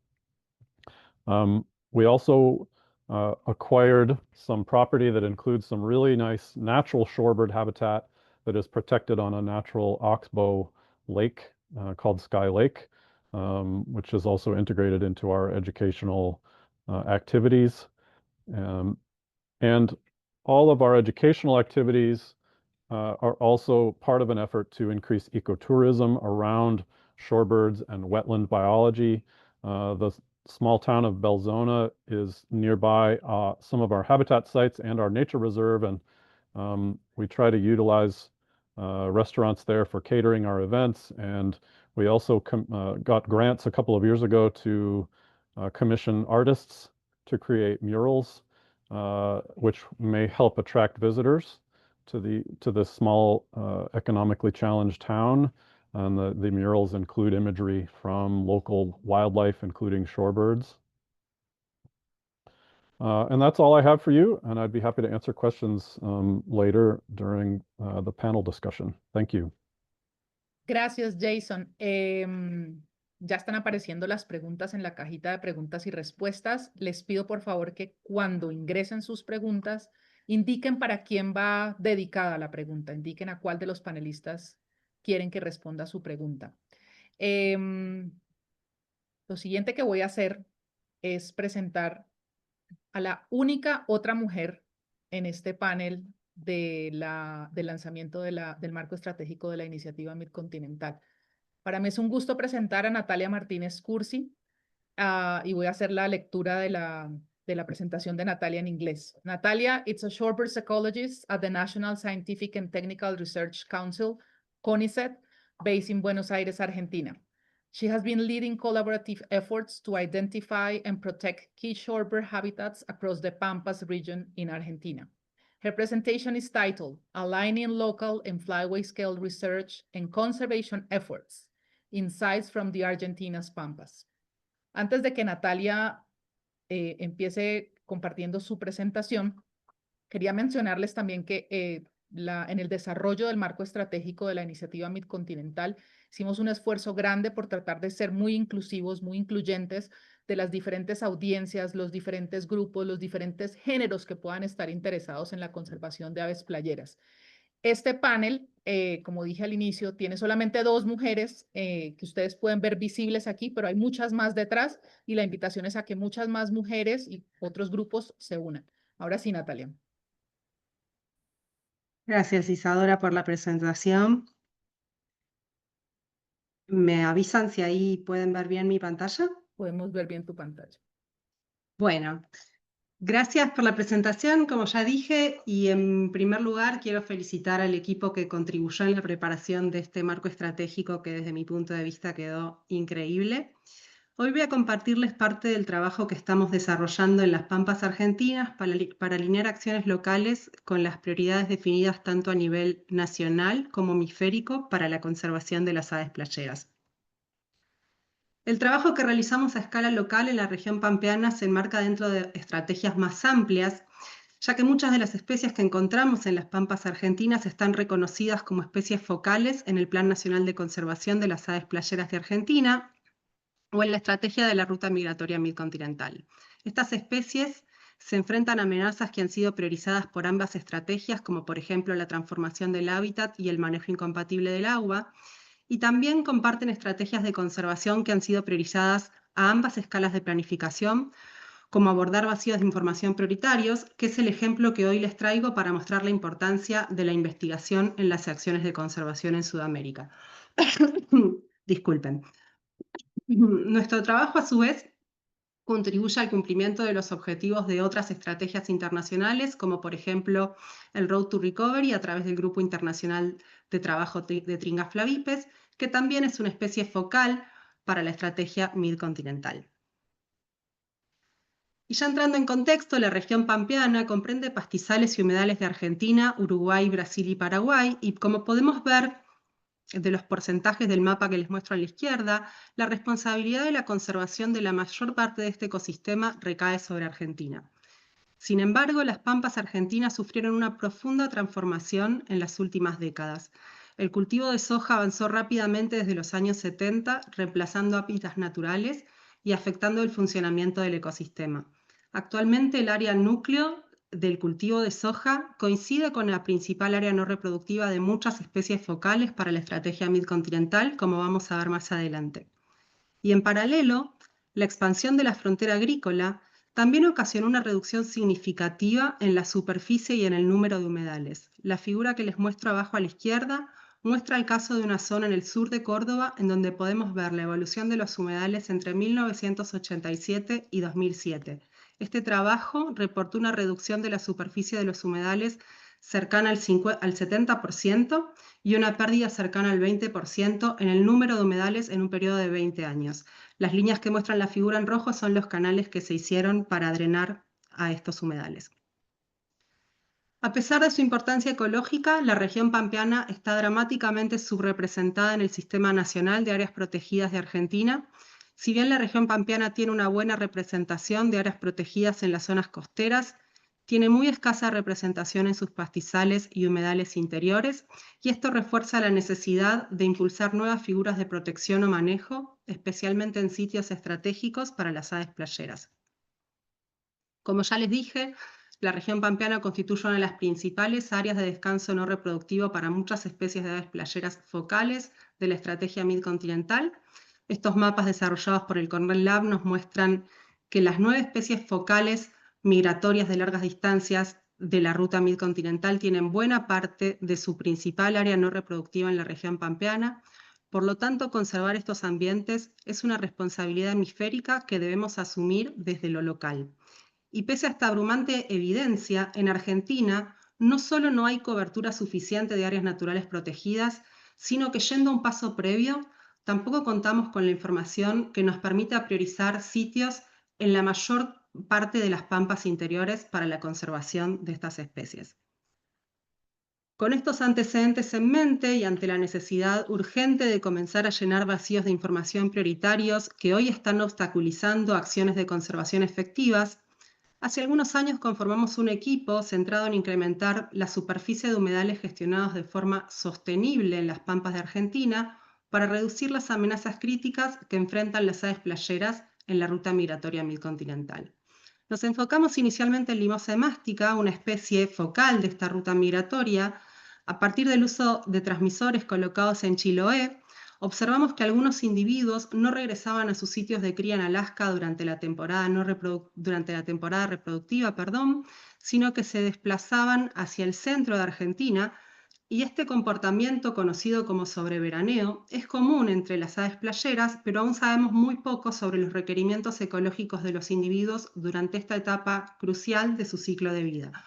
Speaker 4: We also acquired some property that includes some really nice natural shorebird habitat that is protected on a natural oxbow lake called Sky Lake, which is also integrated into our educational activities. And all of our educational activities are also part of an effort to increase ecotourism around shorebirds and wetland biology. The small town of Belzona is nearby some of our habitat sites and our nature reserve, and we try to utilize restaurants there for catering our events. And we also got grants a couple of years ago to commission artists to create murals, which may help attract visitors to this small economically challenged town. And the murals include imagery from local wildlife, including shorebirds. And that's all I have for you, and I'd be happy to answer questions later during the panel discussion. Thank you.
Speaker 1: Gracias, Jason. Ya están apareciendo las preguntas en la cajita de preguntas y respuestas. Les pido por favor que cuando ingresen sus preguntas, indiquen para quién va dedicada la pregunta, indiquen a cuál de los panelistas quieren que responda su pregunta. Lo siguiente que voy a hacer es presentar a la única otra mujer en este panel del lanzamiento del marco estratégico de la iniciativa Midcontinental. Para mí es un gusto presentar a Natalia Martínez Cursi y voy a hacer la lectura de la presentación de Natalia en inglés. Natalia is a shorebird ecologist at the National Scientific and Technical Research Council, CONICET, based in Buenos Aires, Argentina. She has been leading collaborative efforts to identify and protect key shorebird habitats across the Pampas region in Argentina. Her presentation is titled, Aligning Local and Flyway Scale Research and Conservation Efforts, Insights from the Argentina's Pampas. Antes de que Natalia empiece compartiendo su presentación, quería mencionarles también que en el desarrollo del marco estratégico de la iniciativa Midcontinental hicimos un esfuerzo grande por tratar de ser muy inclusivos, muy incluyentes de las diferentes audiencias, los diferentes grupos, los diferentes géneros que puedan estar interesados en la conservación de aves playeras. Este panel, como dije al inicio, tiene solamente 2 mujeres que ustedes pueden ver visibles aquí, pero hay muchas más detrás y la invitación es a que muchas más mujeres y otros grupos se unan. Ahora sí, Natalia.
Speaker 5: Gracias, Isadora, por la presentación. ¿Me avisan si ahí pueden ver bien mi pantalla?
Speaker 1: Podemos ver bien tu pantalla.
Speaker 5: Bueno, Gracias por la presentación, como ya dije, y en primer lugar quiero felicitar al equipo que contribuyó en la preparación de este marco estratégico que desde mi punto de vista quedó increíble. Hoy voy a compartirles parte del trabajo que estamos desarrollando en las Pampas argentinas para alinear acciones locales con las prioridades definidas tanto a nivel nacional como hemisférico para la conservación de las aves playeras. El trabajo que realizamos a escala local en la región pampeana se enmarca dentro de estrategias más amplias, ya que muchas de las especies que encontramos en las pampas argentinas están reconocidas como especies focales en el Plan Nacional de Conservación de las Aves Playeras de Argentina o en la estrategia de la ruta migratoria midcontinental. Estas especies se enfrentan a amenazas que han sido priorizadas por ambas estrategias, como por ejemplo la transformación del hábitat y el manejo incompatible del agua, y también comparten estrategias de conservación que han sido priorizadas a ambas escalas de planificación, como abordar vacíos de información prioritarios, que es el ejemplo que hoy les traigo para mostrar la importancia de la investigación en las acciones de conservación en Sudamérica. Disculpen. Nuestro trabajo, a su vez, contribuye al cumplimiento de los objetivos de otras estrategias internacionales, como por ejemplo el Road to Recovery a través del Grupo Internacional de Trabajo de Tringas flavipes, que también es una especie focal para la estrategia midcontinental. Y ya entrando en contexto, la región pampeana comprende pastizales y humedales de Argentina, Uruguay, Brasil y Paraguay, y como podemos ver de los porcentajes del mapa que les muestro a la izquierda, la responsabilidad de la conservación de la mayor parte de este ecosistema recae sobre Argentina. Sin embargo, las pampas argentinas sufrieron una profunda transformación en las últimas décadas. El cultivo de soja avanzó rápidamente desde los años 70, reemplazando hábitats naturales y afectando el funcionamiento del ecosistema. Actualmente el área núcleo del cultivo de soja coincide con la principal área no reproductiva de muchas especies focales para la estrategia midcontinental, como vamos a ver más adelante. Y en paralelo, la expansión de la frontera agrícola también ocasionó una reducción significativa en la superficie y en el número de humedales. La figura que les muestro abajo a la izquierda muestra el caso de una zona en el sur de Córdoba en donde podemos ver la evolución de los humedales entre 1987 y 2007. Este trabajo reportó una reducción de la superficie de los humedales cercana al 70% y una pérdida cercana al 20% en el número de humedales en un periodo de 20 años. Las líneas que muestran la figura en rojo son los canales que se hicieron para drenar a estos humedales. A pesar de su importancia ecológica, la región pampeana está dramáticamente subrepresentada en el Sistema Nacional de Áreas Protegidas de Argentina. Si bien la región pampeana tiene una buena representación de áreas protegidas en las zonas costeras, tiene muy escasa representación en sus pastizales y humedales interiores, y esto refuerza la necesidad de impulsar nuevas figuras de protección o manejo, especialmente en sitios estratégicos para las aves playeras. Como ya les dije, la región pampeana constituye una de las principales áreas de descanso no reproductivo para muchas especies de aves playeras focales de la estrategia midcontinental. Estos mapas desarrollados por el Cornell Lab nos muestran que las 9 especies focales migratorias de largas distancias de la ruta midcontinental tienen buena parte de su principal área no reproductiva en la región pampeana. Por lo tanto, conservar estos ambientes es una responsabilidad hemisférica que debemos asumir desde lo local. Y pese a esta abrumante evidencia, en Argentina no solo no hay cobertura suficiente de áreas naturales protegidas, sino que yendo un paso previo, tampoco contamos con la información que nos permita priorizar sitios en la mayor parte de las pampas interiores para la conservación de estas especies. Con estos antecedentes en mente y ante la necesidad urgente de comenzar a llenar vacíos de información prioritarios que hoy están obstaculizando acciones de conservación efectivas, hace algunos años conformamos un equipo centrado en incrementar la superficie de humedales gestionados de forma sostenible en las pampas de Argentina para reducir las amenazas críticas que enfrentan las aves playeras en la ruta migratoria midcontinental. Nos enfocamos inicialmente en limosa hemástica, una especie focal de esta ruta migratoria. A partir del uso de transmisores colocados en Chiloé, observamos que algunos individuos no regresaban a sus sitios de cría en Alaska durante la temporada reproductiva, sino que se desplazaban hacia el centro de Argentina, Y este comportamiento, conocido como sobreveraneo, es común entre las aves playeras, pero aún sabemos muy poco sobre los requerimientos ecológicos de los individuos durante esta etapa crucial de su ciclo de vida.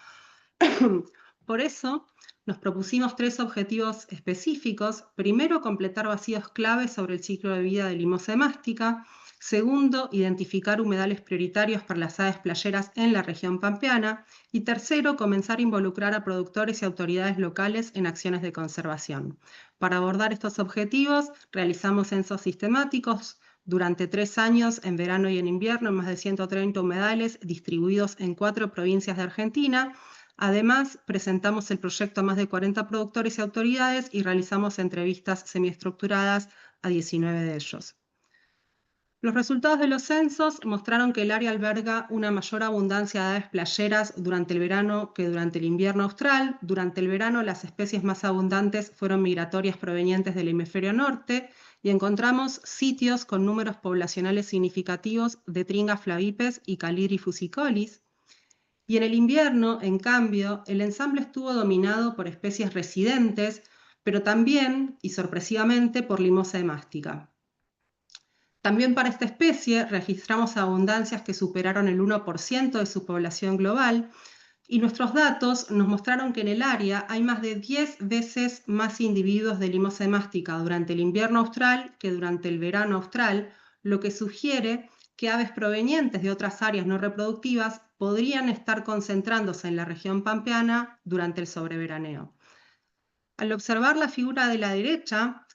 Speaker 5: Por eso, nos propusimos 3 objetivos específicos. Primero, completar vacíos clave sobre el ciclo de vida de Limosa hemástica. Segundo, identificar humedales prioritarios para las aves playeras en la región pampeana. Y tercero, comenzar a involucrar a productores y autoridades locales en acciones de conservación. Para abordar estos objetivos, realizamos censos sistemáticos durante 3 años, en verano y en invierno, en más de 130 humedales distribuidos en 4 provincias de Argentina. Además, presentamos el proyecto a más de 40 productores y autoridades y realizamos entrevistas semiestructuradas a 19 de ellos. Los resultados de los censos mostraron que el área alberga una mayor abundancia de aves playeras durante el verano que durante el invierno austral. Durante el verano, las especies más abundantes fueron migratorias provenientes del hemisferio norte y encontramos sitios con números poblacionales significativos de Tringa flavipes y Calidri fusicolis. Y en el invierno, en cambio, el ensamble estuvo dominado por especies residentes, pero también, y sorpresivamente, por Limosa hemástica. También para esta especie registramos abundancias que superaron el 1% de su población global, y nuestros datos nos mostraron que en el área hay más de 10 veces más individuos de Limosa hemástica durante el invierno austral que durante el verano austral, lo que sugiere que aves provenientes de otras áreas no reproductivas podrían estar concentrándose en la región pampeana durante el sobreveraneo. Al observar la figura de la derecha,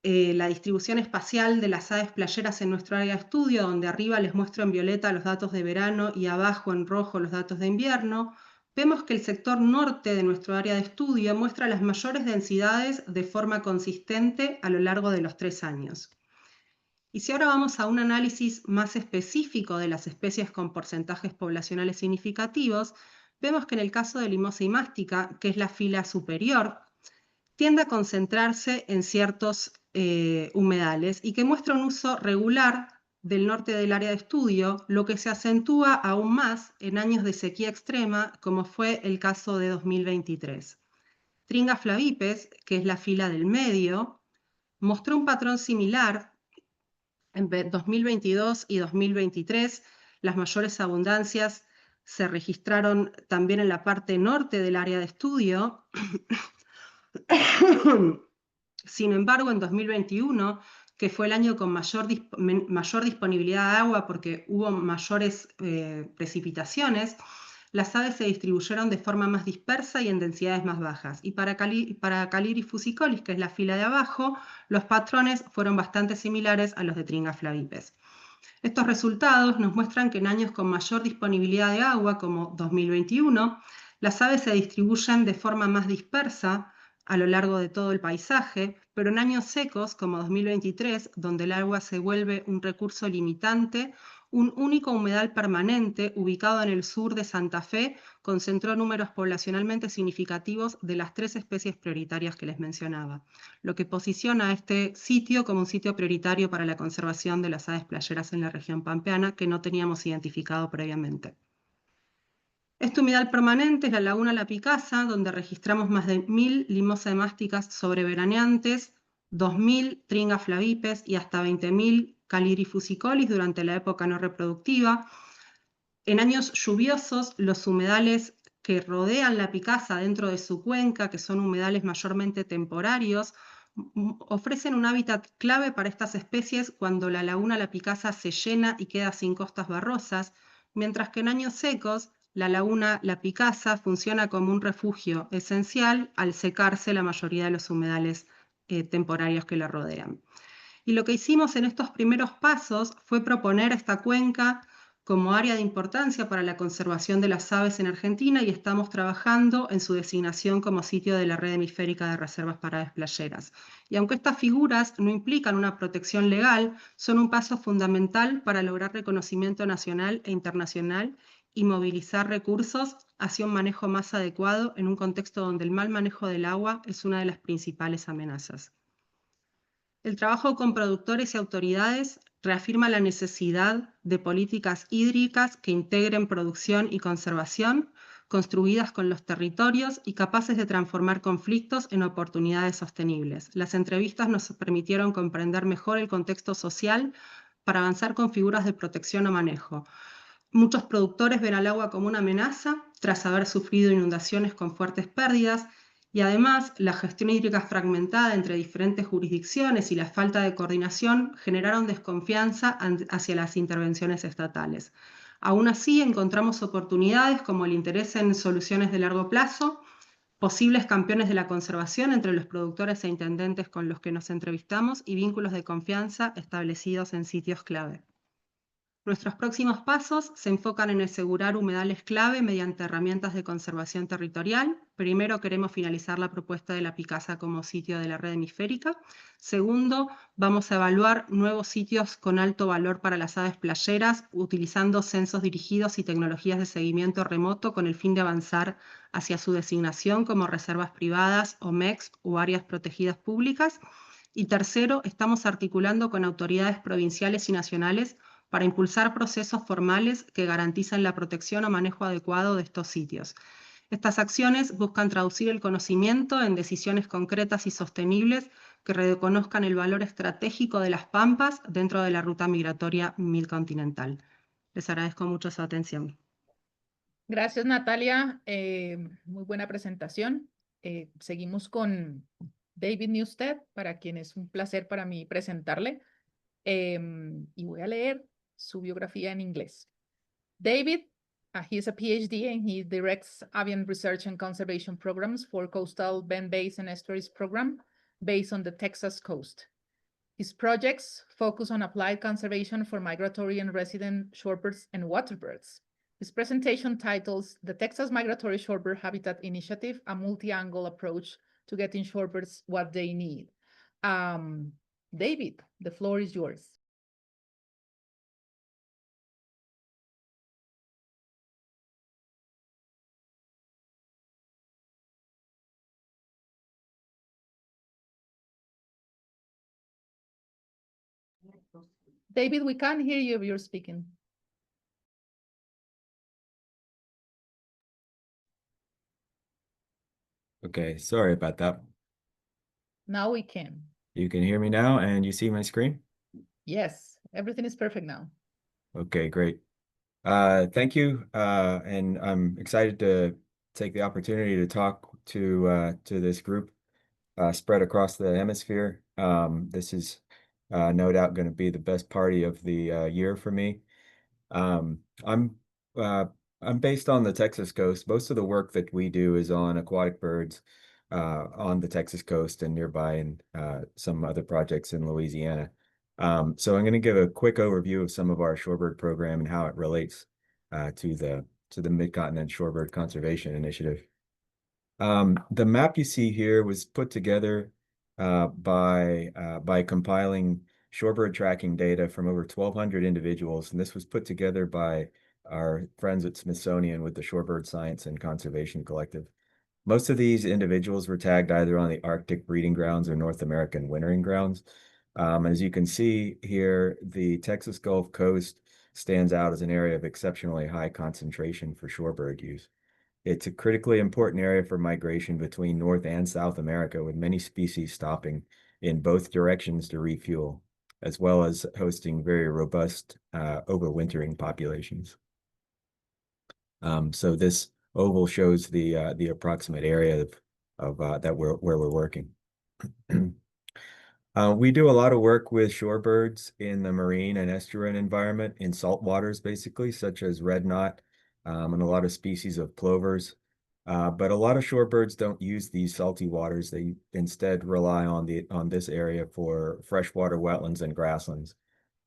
Speaker 5: la distribución espacial de las aves playeras en nuestro área de estudio, donde arriba les muestro en violeta los datos de verano y abajo en rojo los datos de invierno, vemos que el sector norte de nuestro área de estudio muestra las mayores densidades de forma consistente a lo largo de los 3 años. Y si ahora vamos a un análisis más específico de las especies con porcentajes poblacionales significativos, vemos que en el caso de Limosa hemástica, que es la fila superior, tiende a concentrarse en ciertos humedales y que muestra un uso regular del norte del área de estudio, lo que se acentúa aún más en años de sequía extrema, como fue el caso de 2023. Tringa flavipes, que es la fila del medio, mostró un patrón similar en 2022 y 2023. Las mayores abundancias se registraron también en la parte norte del área de estudio. Sin embargo, en 2021, que fue el año con mayor disponibilidad de agua porque hubo mayores precipitaciones, las aves se distribuyeron de forma más dispersa y en densidades más bajas. Y para Calidri fusicolis, que es la fila de abajo, los patrones fueron bastante similares a los de Tringa flavipes. Estos resultados nos muestran que en años con mayor disponibilidad de agua, como 2021, las aves se distribuyen de forma más dispersa a lo largo de todo el paisaje, pero en años secos, como 2023, donde el agua se vuelve un recurso limitante, un único humedal permanente ubicado en el sur de Santa Fe concentró números poblacionalmente significativos de las 3 especies prioritarias que les mencionaba, lo que posiciona a este sitio como un sitio prioritario para la conservación de las aves playeras en la región pampeana que no teníamos identificado previamente. Este humedal permanente es la laguna La Picasa, donde registramos más de 1000 Limosa hemásticas sobreveraneantes, 2000 Tringa flavipes y hasta 20.000 Calidri fusicolis durante la época no reproductiva. En años lluviosos, los humedales que rodean La Picasa dentro de su cuenca, que son humedales mayormente temporarios, ofrecen un hábitat clave para estas especies cuando la laguna La Picasa se llena y queda sin costas barrosas, mientras que en años secos, la laguna La Picasa funciona como un refugio esencial al secarse la mayoría de los humedales temporarios que la rodean. Y lo que hicimos en estos primeros pasos fue proponer esta cuenca como área de importancia para la conservación de las aves en Argentina y estamos trabajando en su designación como sitio de la red hemisférica de reservas para aves playeras. Y aunque estas figuras no implican una protección legal, son un paso fundamental para lograr reconocimiento nacional e internacional y movilizar recursos hacia un manejo más adecuado en un contexto donde el mal manejo del agua es una de las principales amenazas. El trabajo con productores y autoridades reafirma la necesidad de políticas hídricas que integren producción y conservación, construidas con los territorios y capaces de transformar conflictos en oportunidades sostenibles. Las entrevistas nos permitieron comprender mejor el contexto social para avanzar con figuras de protección o manejo. Muchos productores ven al agua como una amenaza tras haber sufrido inundaciones con fuertes pérdidas, y además la gestión hídrica fragmentada entre diferentes jurisdicciones y la falta de coordinación generaron desconfianza hacia las intervenciones estatales. Aún así, encontramos oportunidades como el interés en soluciones de largo plazo, posibles campeones de la conservación entre los productores e intendentes con los que nos entrevistamos y vínculos de confianza establecidos en sitios clave. Nuestros próximos pasos se enfocan en asegurar humedales clave mediante herramientas de conservación territorial. Primero, queremos finalizar la propuesta de la Picasa como sitio de la red hemisférica. Segundo, vamos a evaluar nuevos sitios con alto valor para las aves playeras, utilizando censos dirigidos y tecnologías de seguimiento remoto con el fin de avanzar hacia su designación como reservas privadas o MEX o áreas protegidas públicas. Y tercero, estamos articulando con autoridades provinciales y nacionales para impulsar procesos formales que garanticen la protección o manejo adecuado de estos sitios. Estas acciones buscan traducir el conocimiento en decisiones concretas y sostenibles que reconozcan el valor estratégico de las pampas dentro de la ruta migratoria midcontinental. Les agradezco mucho su atención.
Speaker 1: Gracias, Natalia. Muy buena presentación. Seguimos con David Newstead, para quien es un placer para mí presentarle. Y voy a leer su biografía en inglés. David, he is a PhD and he directs avian research and conservation programs for Coastal Bend Bays and Estuaries Program based on the Texas coast. His projects focus on applied conservation for migratory and resident shorebirds and waterbirds. His presentation titles The Texas Migratory Shorebird Habitat Initiative, a multi-angle approach to getting shorebirds what they need. David, the floor is yours. David, we can't hear you if you're speaking.
Speaker 6: Okay, sorry about that.
Speaker 1: Now we can.
Speaker 6: You can hear me now and you see my screen?
Speaker 1: Yes, everything is perfect now.
Speaker 6: Okay, great. Thank you. And I'm excited to take the opportunity to talk to this group spread across the hemisphere. This is no doubt going to be the best party of the year for me. I'm based on the Texas coast. Most of the work that we do is on aquatic birds on the Texas coast and nearby, and some other projects in Louisiana. So I'm going to give a quick overview of some of our shorebird program and how it relates to the Midcontinent Shorebird Conservation Initiative. The map you see here was put together by compiling shorebird tracking data from over 1,200 individuals, and this was put together by our friends at Smithsonian with the Shorebird Science and Conservation Collective. Most of these individuals were tagged either on the Arctic breeding grounds or North American wintering grounds. As you can see here, the Texas Gulf Coast stands out as an area of exceptionally high concentration for shorebird use. It's a critically important area for migration between North and South America, with many species stopping in both directions to refuel, as well as hosting very robust overwintering populations. So this oval shows the approximate area of where we're working. We do a lot of work with shorebirds in the marine and estuarine environment, in salt waters basically, such as red knot, and a lot of species of plovers. But a lot of shorebirds don't use these salty waters. They instead rely on this area for freshwater wetlands and grasslands.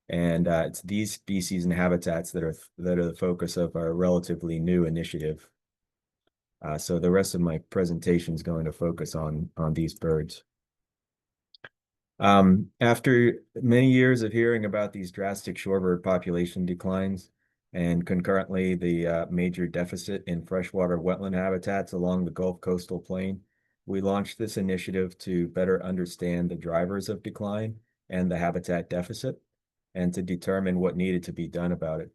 Speaker 6: And it's these species and habitats that are the focus of our relatively new initiative. So the rest of my presentation is going to focus on these birds. After many years of hearing about these drastic shorebird population declines and concurrently the major deficit in freshwater wetland habitats along the Gulf coastal plain, we launched this initiative to better understand the drivers of decline and the habitat deficit, and to determine what needed to be done about it.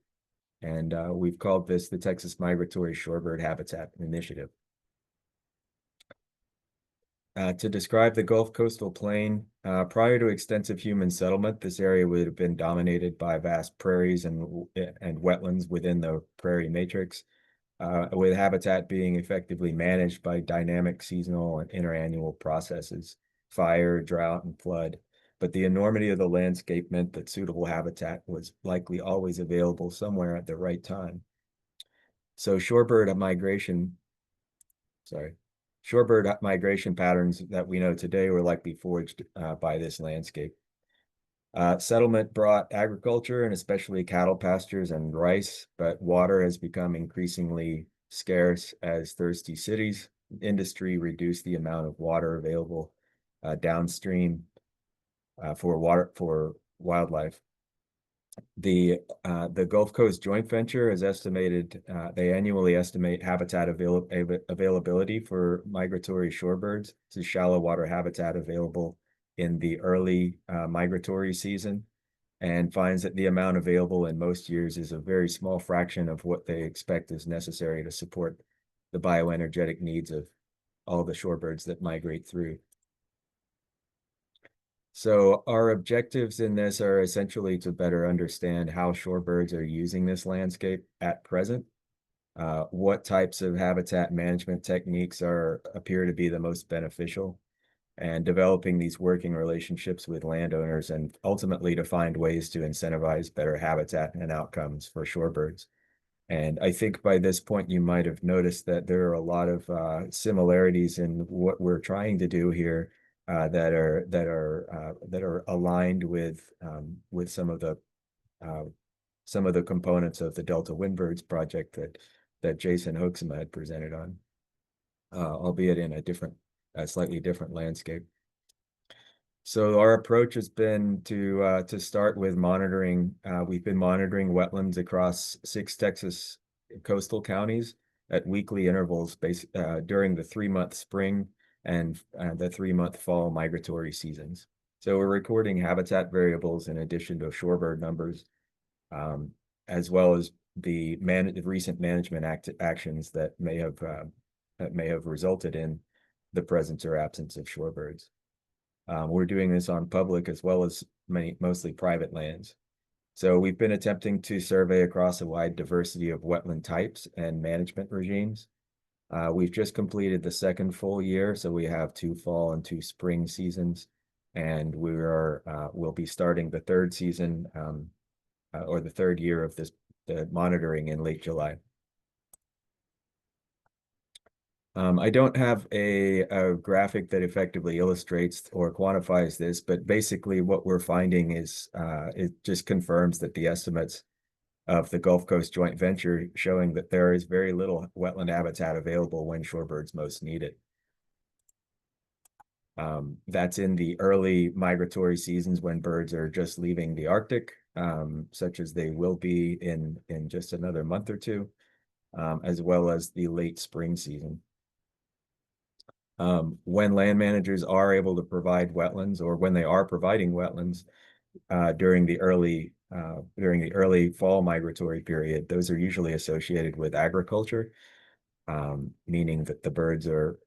Speaker 6: And we've called this the Texas Migratory Shorebird Habitat Initiative. To describe the Gulf Coastal Plain, prior to extensive human settlement, this area would have been dominated by vast prairies and wetlands within the prairie matrix, with habitat being effectively managed by dynamic seasonal and interannual processes, fire, drought, and flood. But the enormity of the landscape meant that suitable habitat was likely always available somewhere at the right time. So shorebird migration patterns that we know today were likely forged by this landscape. Settlement brought agriculture and especially cattle pastures and rice, but water has become increasingly scarce as thirsty cities. Industry reduced the amount of water available downstream for wildlife. The Gulf Coast Joint Venture has estimated, they annually estimate habitat availability for migratory shorebirds to shallow water habitat available in the early migratory season, and finds that the amount available in most years is a very small fraction of what they expect is necessary to support the bioenergetic needs of all the shorebirds that migrate through. So our objectives in this are essentially to better understand how shorebirds are using this landscape at present, what types of habitat management techniques appear to be the most beneficial, and developing these working relationships with landowners, and ultimately to find ways to incentivize better habitat and outcomes for shorebirds. And I think by this point, you might have noticed that there are a lot of similarities in what we're trying to do here that are aligned with some of the components of the Delta Windbirds project that Jason Hoeksema had presented on, albeit in a slightly different landscape. So our approach has been to start with monitoring. We've been monitoring wetlands across 6 Texas coastal counties at weekly intervals during the 3-month spring and the 3-month fall migratory seasons. So we're recording habitat variables in addition to shorebird numbers, as well as the recent management actions that may have resulted in the presence or absence of shorebirds. We're doing this on public as well as mostly private lands. So we've been attempting to survey across a wide diversity of wetland types and management regimes. We've just completed the 2nd full year, so we have 2 fall and 2 spring seasons, and we'll be starting the 3rd season or the 3rd year of the monitoring in late July. I don't have a graphic that effectively illustrates or quantifies this, but basically what we're finding is it just confirms that the estimates of the Gulf Coast Joint Venture showing that there is very little wetland habitat available when shorebirds most need it. That's in the early migratory seasons when birds are just leaving the Arctic, such as they will be in just another month or two, as well as the late spring season. When land managers are able to provide wetlands, or when they are providing wetlands during the early fall migratory period, those are usually associated with agriculture, meaning that the birds are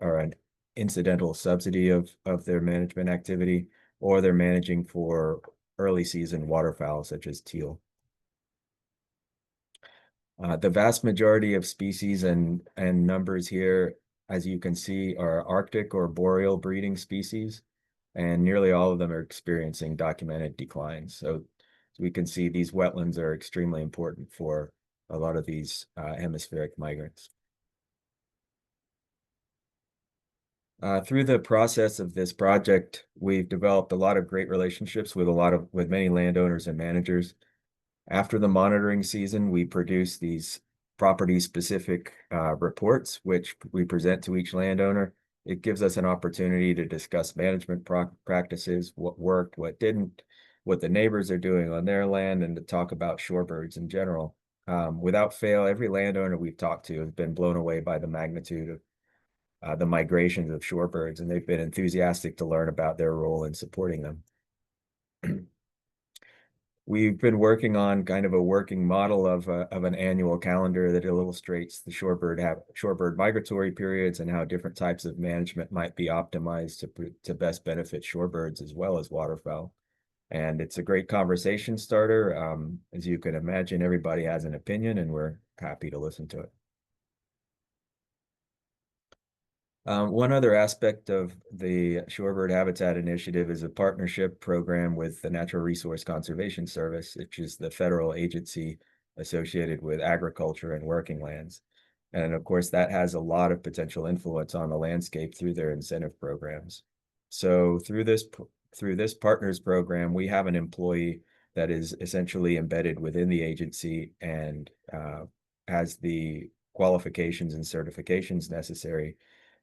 Speaker 6: an incidental subsidy of their management activity, or they're managing for early season waterfowl such as teal. The vast majority of species and numbers here, as you can see, are Arctic or boreal breeding species, and nearly all of them are experiencing documented declines. So we can see these wetlands are extremely important for a lot of these hemispheric migrants. Through the process of this project, we've developed a lot of great relationships with many landowners and managers. After the monitoring season, we produce these property-specific reports, which we present to each landowner. It gives us an opportunity to discuss management practices, what worked, what didn't, what the neighbors are doing on their land, and to talk about shorebirds in general. Without fail, every landowner we've talked to has been blown away by the magnitude of the migrations of shorebirds, and they've been enthusiastic to learn about their role in supporting them. we've been working on kind of a working model of an annual calendar that illustrates the shorebird migratory periods and how different types of management might be optimized to best benefit shorebirds as well as waterfowl. And it's a great conversation starter. As you can imagine, everybody has an opinion, and we're happy to listen to it. One other aspect of the Shorebird Habitat Initiative is a partnership program with the Natural Resource Conservation Service, which is the federal agency associated with agriculture and working lands. And of course, that has a lot of potential influence on the landscape through their incentive programs. So through this partners program, we have an employee that is essentially embedded within the agency and has the qualifications and certifications necessary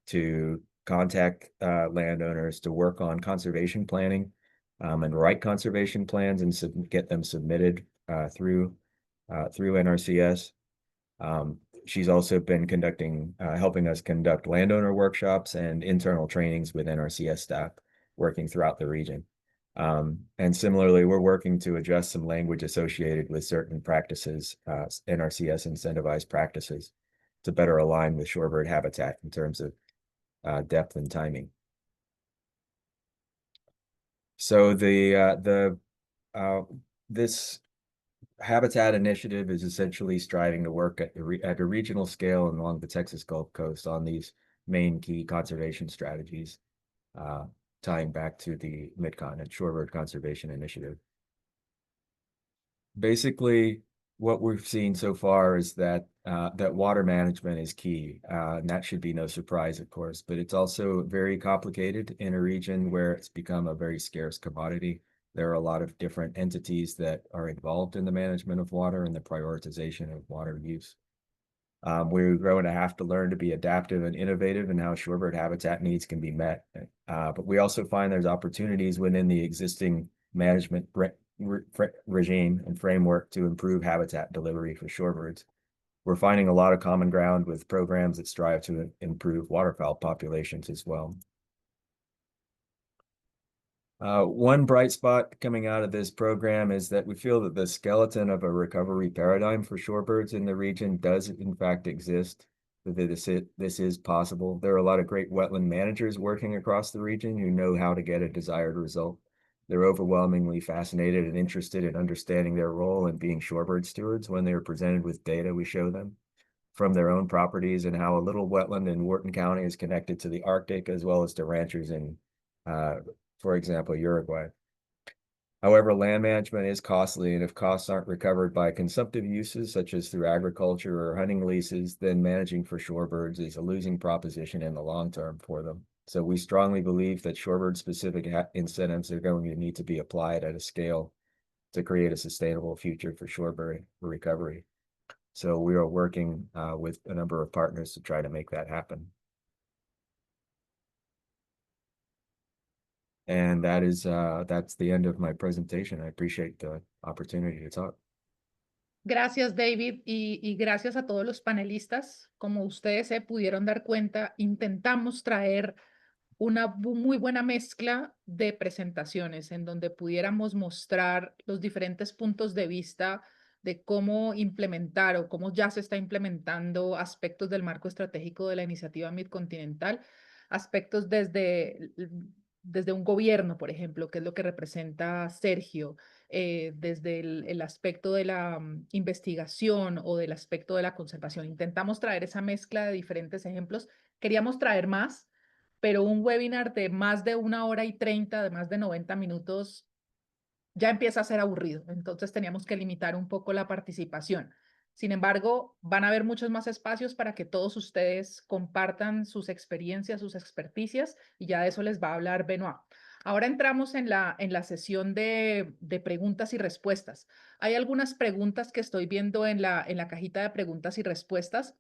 Speaker 6: to contact landowners to work on conservation planning and write conservation plans and get them submitted through NRCS. She's also been helping us conduct landowner workshops and internal trainings with NRCS staff working throughout the region. And similarly, we're working to adjust some language associated with certain practices, NRCS incentivized practices, to better align with shorebird habitat in terms of depth and timing. So this habitat initiative is essentially striving to work at a regional scale and along the Texas Gulf Coast on these main key conservation strategies, tying back to the Midcontinent Shorebird Conservation Initiative. Basically, what we've seen so far is that water management is key, and that should be no surprise, of course, but it's also very complicated in a region where it's become a very scarce commodity. There are a lot of different entities that are involved in the management of water and the prioritization of water use. We're going to have to learn to be adaptive and innovative in how shorebird habitat needs can be met. But we also find there's opportunities within the existing management regime and framework to improve habitat delivery for shorebirds. We're finding a lot of common ground with programs that strive to improve waterfowl populations as well. One bright spot coming out of this program is that we feel that the skeleton of a recovery paradigm for shorebirds in the region does in fact exist. This is possible. There are a lot of great wetland managers working across the region who know how to get a desired result. They're overwhelmingly fascinated and interested in understanding their role in being shorebird stewards when they are presented with data we show them from their own properties and how a little wetland in Wharton County is connected to the Arctic as well as to ranchers in, for example, Uruguay. However, land management is costly, and if costs aren't recovered by consumptive uses, such as through agriculture or hunting leases, then managing for shorebirds is a losing proposition in the long term for them. So we strongly believe that shorebird-specific incentives are going to need to be applied at a scale to create a sustainable future for shorebird recovery. So we are working with a number of partners to try to make that happen. And that's the end of my presentation. I appreciate the opportunity to talk.
Speaker 1: Gracias, David, y gracias a todos los panelistas. Como ustedes se pudieron dar cuenta, intentamos traer una muy buena mezcla de presentaciones en donde pudiéramos mostrar los diferentes puntos de vista de cómo implementar o cómo ya se está implementando aspectos del marco estratégico de la iniciativa midcontinental, aspectos desde un gobierno, por ejemplo, que es lo que representa Sergio, desde el aspecto de la investigación o del aspecto de la conservación. Intentamos traer esa mezcla de diferentes ejemplos. Queríamos traer más, pero un webinar de más de 1 hora y 30, de más de 90 minutos, ya empieza a ser aburrido. Entonces teníamos que limitar un poco la participación. Sin embargo, van a haber muchos más espacios para que todos ustedes compartan sus experiencias, sus experticias, y ya de eso les va a hablar Benoit. Ahora entramos en la sesión de preguntas y respuestas. Hay algunas preguntas que estoy viendo en la cajita de preguntas y respuestas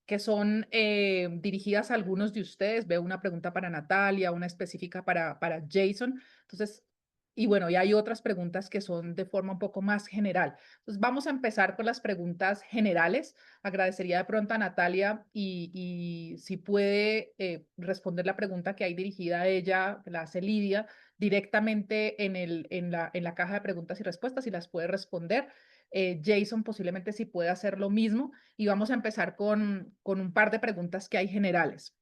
Speaker 1: que son dirigidas a algunos de ustedes. Veo una pregunta para Natalia, una específica para Jason. Entonces, Y bueno, y hay otras preguntas que son de forma un poco más general. Entonces, vamos a empezar por las preguntas generales. Agradecería de pronto a Natalia y si puede responder la pregunta que hay dirigida a ella, que la hace Lidia, directamente en la caja de preguntas y respuestas, si las puede responder. Jason posiblemente sí puede hacer lo mismo. Y vamos a empezar con un par de preguntas que hay generales.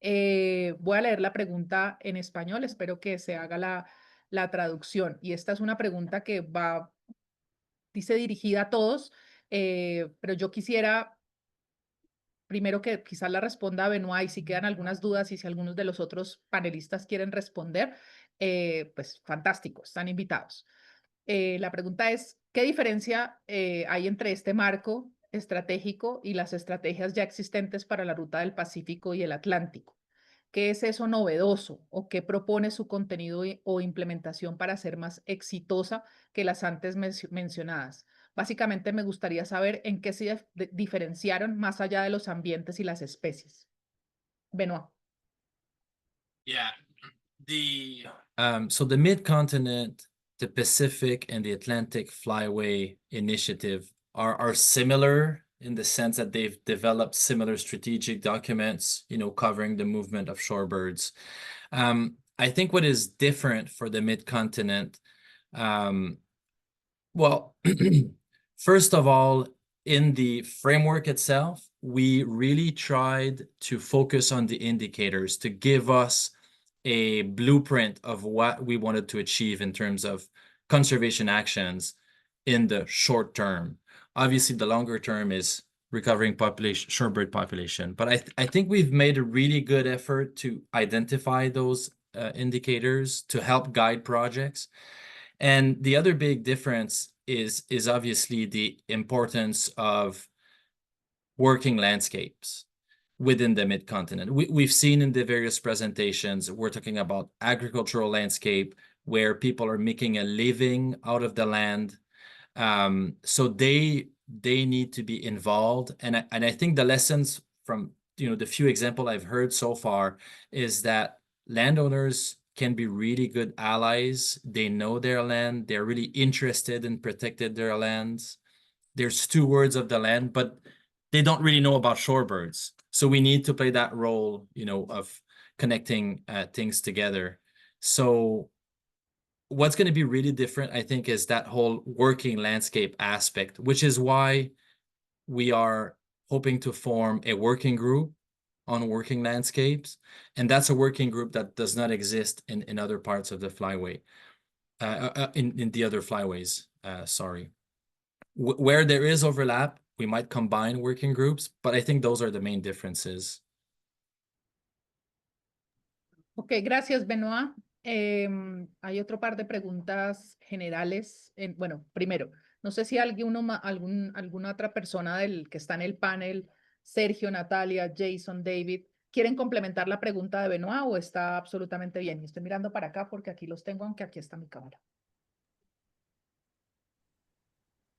Speaker 1: Voy a leer la pregunta en español, espero que se haga la traducción. Y esta es una pregunta que dice dirigida a todos, pero yo quisiera primero que quizás la responda Benoit y si quedan algunas dudas y si algunos de los otros panelistas quieren responder, pues fantástico, están invitados. La pregunta es, ¿qué diferencia hay entre este marco estratégico y las estrategias ya existentes para la ruta del Pacífico y el Atlántico? ¿Qué es eso novedoso o qué propone su contenido o implementación para ser más exitosa que las antes mencionadas? Básicamente me gustaría saber en qué se diferenciaron más allá de los ambientes y las especies. Benoit.
Speaker 2: Yeah, so the Midcontinent, the Pacific, and the Atlantic Flyway initiative are similar in the sense that they've developed similar strategic documents, covering the movement of shorebirds. I think what is different for the Midcontinent, well, first of all, in the framework itself, we really tried to focus on the indicators to give us a blueprint of what we wanted to achieve in terms of conservation actions in the short term. Obviously, the longer term is recovering shorebird population. But I think we've made a really good effort to identify those indicators to help guide projects. And the other big difference is obviously the importance of working landscapes within the Midcontinent. We've seen in the various presentations, we're talking about agricultural landscape where people are making a living out of the land. So they need to be involved. And I think the lessons from the few examples I've heard so far is that landowners can be really good allies. They know their land. They're really interested in protecting their lands. They're stewards of the land, but they don't really know about shorebirds. So we need to play that role, of connecting things together. So what's going to be really different, I think, is that whole working landscape aspect, which is why we are hoping to form a working group on working landscapes. And that's a working group that does not exist in other parts of the flyway, in the other flyways, sorry. Where there is overlap, we might combine working groups, but I think those are the main differences.
Speaker 1: Ok, gracias, Benoit. Hay otro par de preguntas generales. Bueno, primero, no sé si alguna otra persona que está en el panel, Sergio, Natalia, Jason, David, quieren complementar la pregunta de Benoit o está absolutamente bien. Y estoy mirando para acá porque aquí los tengo, aunque aquí está mi cámara.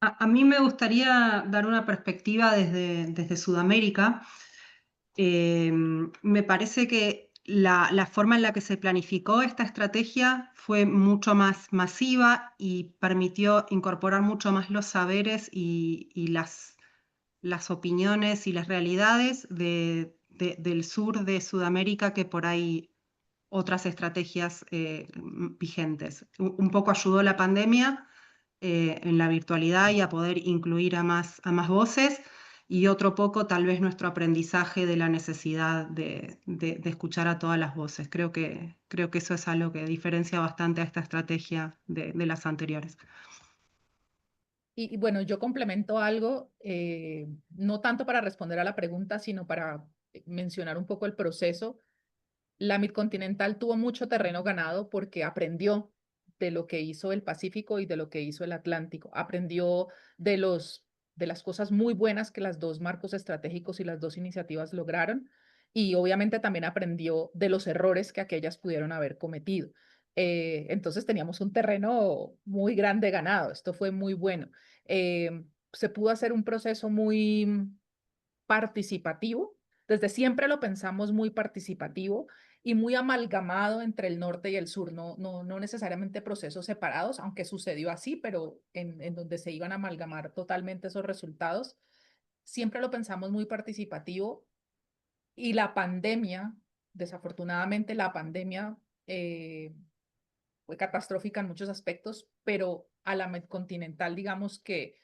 Speaker 5: A mí me gustaría dar una perspectiva desde Sudamérica. Me parece que la forma en la que se planificó esta estrategia fue mucho más masiva y permitió incorporar mucho más los saberes y las opiniones y las realidades del sur de Sudamérica que por ahí otras estrategias vigentes. Un poco ayudó la pandemia en la virtualidad y a poder incluir a más voces, y otro poco tal vez nuestro aprendizaje de la necesidad de escuchar a todas las voces. Creo que eso es algo que diferencia bastante a esta estrategia de las anteriores.
Speaker 1: Y bueno, yo complemento algo, no tanto para responder a la pregunta, sino para mencionar un poco el proceso. La Midcontinental tuvo mucho terreno ganado porque aprendió de lo que hizo el Pacífico y de lo que hizo el Atlántico. Aprendió de las cosas muy buenas que las dos marcos estratégicos y las dos iniciativas lograron, y obviamente también aprendió de los errores que aquellas pudieron haber cometido. Entonces teníamos un terreno muy grande ganado. Esto fue muy bueno. Se pudo hacer un proceso muy participativo, Desde siempre lo pensamos muy participativo y muy amalgamado entre el norte y el sur, no necesariamente procesos separados, aunque sucedió así, pero en donde se iban a amalgamar totalmente esos resultados. Siempre lo pensamos muy participativo y la pandemia, desafortunadamente la pandemia fue catastrófica en muchos aspectos, pero a la Midcontinental, digamos que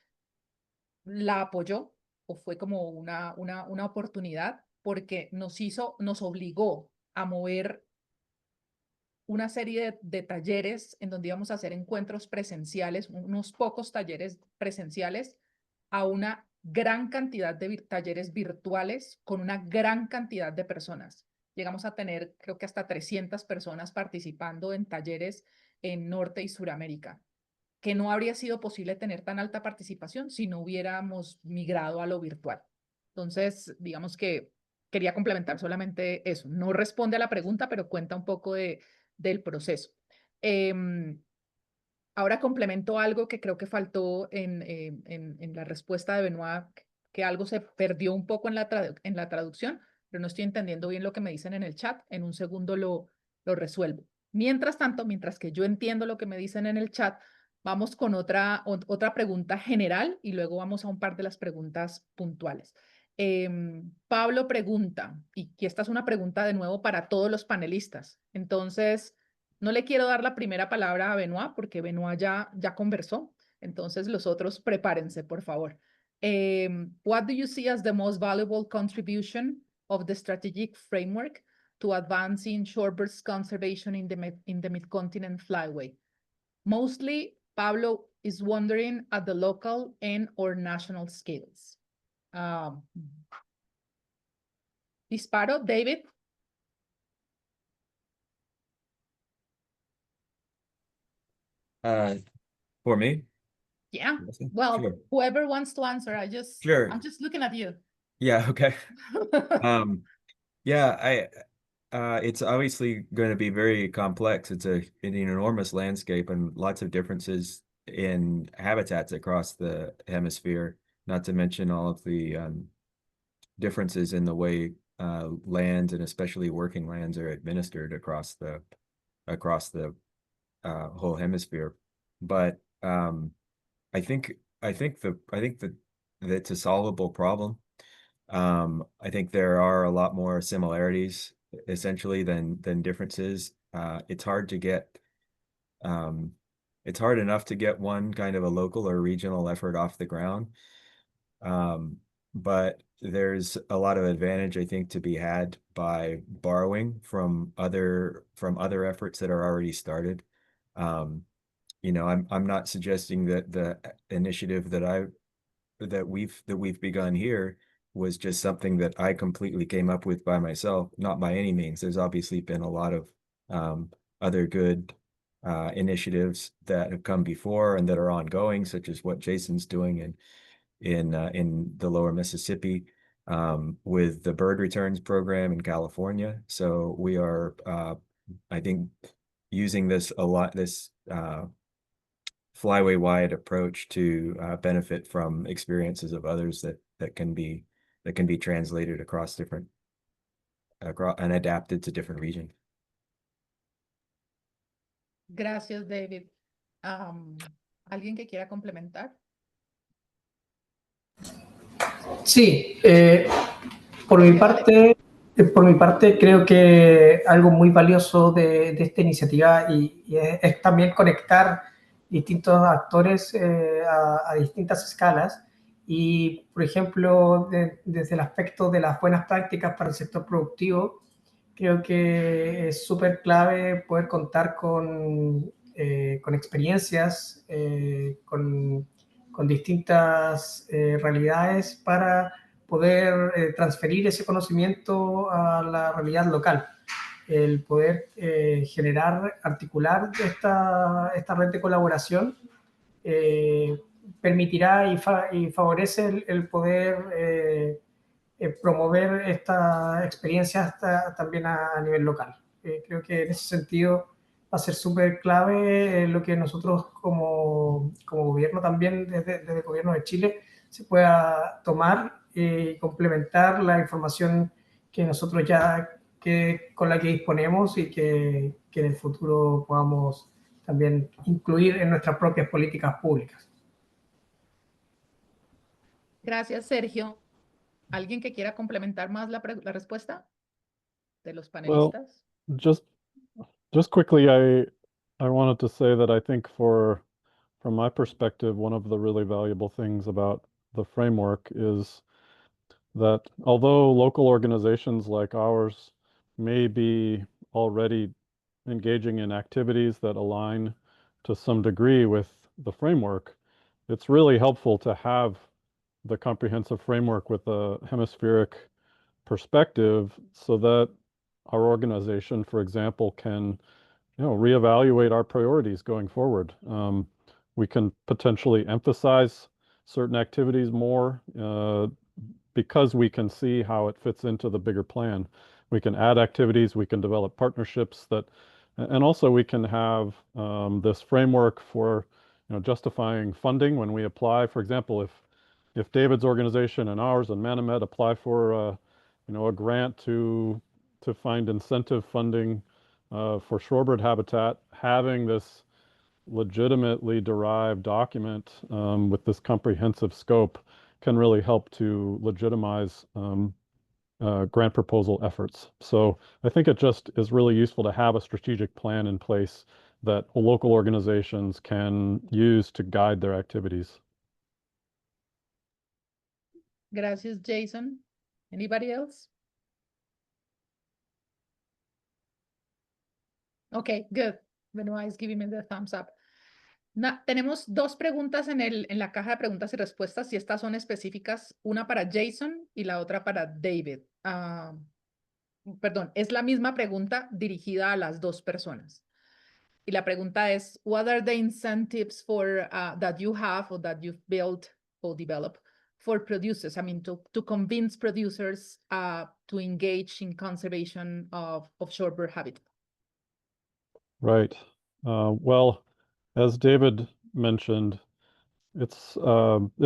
Speaker 1: la apoyó o fue como una oportunidad porque nos obligó a mover una serie de talleres en donde íbamos a hacer encuentros presenciales, unos pocos talleres presenciales, a una gran cantidad de talleres virtuales con una gran cantidad de personas. Llegamos a tener, creo que hasta 300 personas participando en talleres en Norte y Suramérica, que no habría sido posible tener tan alta participación si no hubiéramos migrado a lo virtual. Entonces, digamos que quería complementar solamente eso. No responde a la pregunta, pero cuenta un poco del proceso. Ahora complemento algo que creo que faltó en la respuesta de Benoit, que algo se perdió un poco en la traducción, pero no estoy entendiendo bien lo que me dicen en el chat. En un segundo lo resuelvo. Mientras tanto, mientras que yo entiendo lo que me dicen en el chat, vamos con otra pregunta general y luego vamos a un par de las preguntas puntuales. Pablo pregunta, y esta es una pregunta de nuevo para todos los panelistas. Entonces, no le quiero dar la primera palabra a Benoit porque Benoit ya conversó. Entonces, los otros prepárense, por favor. What do you see as the most valuable contribution of the strategic framework to advancing shorebirds conservation in the Midcontinent Flyway? Mostly, Pablo is wondering at the local and or national scales. Disparo, David.
Speaker 6: For me?
Speaker 1: Yeah. Well,
Speaker 6: sure.
Speaker 1: whoever wants to answer, I'm just looking at you.
Speaker 6: Yeah. Okay. Yeah, it's obviously going to be very complex. It's an enormous landscape and lots of differences in habitats across the hemisphere, not to mention all of the differences in the way lands and especially working lands are administered across the whole hemisphere. But I think that it's a solvable problem. I think there are a lot more similarities essentially than differences. It's hard enough to get one kind of a local or regional effort off the ground. But there's a lot of advantage, I think, to be had by borrowing from other efforts that are already started. You know, I'm not suggesting that the initiative that we've begun here was just something that I completely came up with by myself, not by any means. There's obviously been a lot of other good initiatives that have come before and that are ongoing, such as what Jason's doing in the lower Mississippi with the bird returns program in California. So we are, I think, using this flyway-wide approach to benefit from experiences of others that can be translated across and adapted to different regions.
Speaker 1: Gracias, David. ¿Alguien que quiera complementar?
Speaker 3: Sí, por mi parte creo que algo muy valioso de esta iniciativa y es también conectar distintos actores a distintas escalas y, por ejemplo, desde el aspecto de las buenas prácticas para el sector productivo, creo que es súper clave poder contar con experiencias, con distintas realidades para poder transferir ese conocimiento a la realidad local. El poder articular esta red de colaboración permitirá y favorece el poder promover esta experiencia también a nivel local. Creo que en ese sentido va a ser súper clave lo que nosotros como gobierno también, desde el gobierno de Chile, se pueda tomar y complementar la información nosotros ya con la que disponemos y que en el futuro podamos también incluir en nuestras propias políticas públicas.
Speaker 1: Gracias, Sergio. ¿Alguien que quiera complementar más la respuesta de los
Speaker 4: Well,
Speaker 1: panelistas?
Speaker 4: just quickly, I wanted to say that I think from my perspective, one of the really valuable things about the framework is that although local organizations like ours may be already engaging in activities that align to some degree with the framework, it's really helpful to have the comprehensive framework with a hemispheric perspective so that our organization, for example, can reevaluate our priorities going forward. We can potentially emphasize certain activities more because we can see how it fits into the bigger plan. We can add activities, we can develop partnerships and also we can have this framework for justifying funding when we apply. For example, if David's organization and ours and Manomet apply for a grant to find incentive funding for shorebird habitat, having this legitimately derived document with this comprehensive scope can really help to legitimize grant proposal efforts. So I think it just is really useful to have a strategic plan in place that local organizations can use to guide their activities.
Speaker 1: Gracias, Jason. Anybody else? Okay, good. Benoit is giving me the thumbs up. Tenemos dos preguntas en la caja de preguntas y respuestas, y estas son específicas, una para Jason y la otra para David. Perdón, es la misma pregunta dirigida a las dos personas. Y la pregunta es, what are the incentives that you have or that you've built or developed for producers? I mean, to convince producers to engage in conservation of shorebird habitat.
Speaker 4: Right. Well, as David mentioned, it's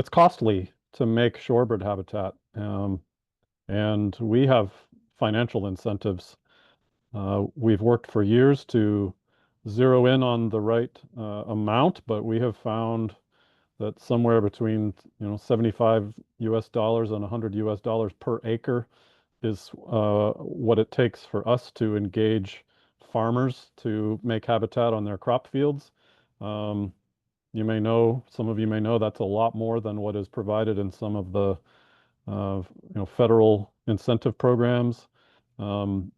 Speaker 4: costly to make shorebird habitat, and we have financial incentives. We've worked for years to zero in on the right amount, but we have found that somewhere between $75 and $100 per acre is what it takes for us to engage farmers to make habitat on their crop fields. Some of you may know that's a lot more than what is provided in some of the federal incentive programs. And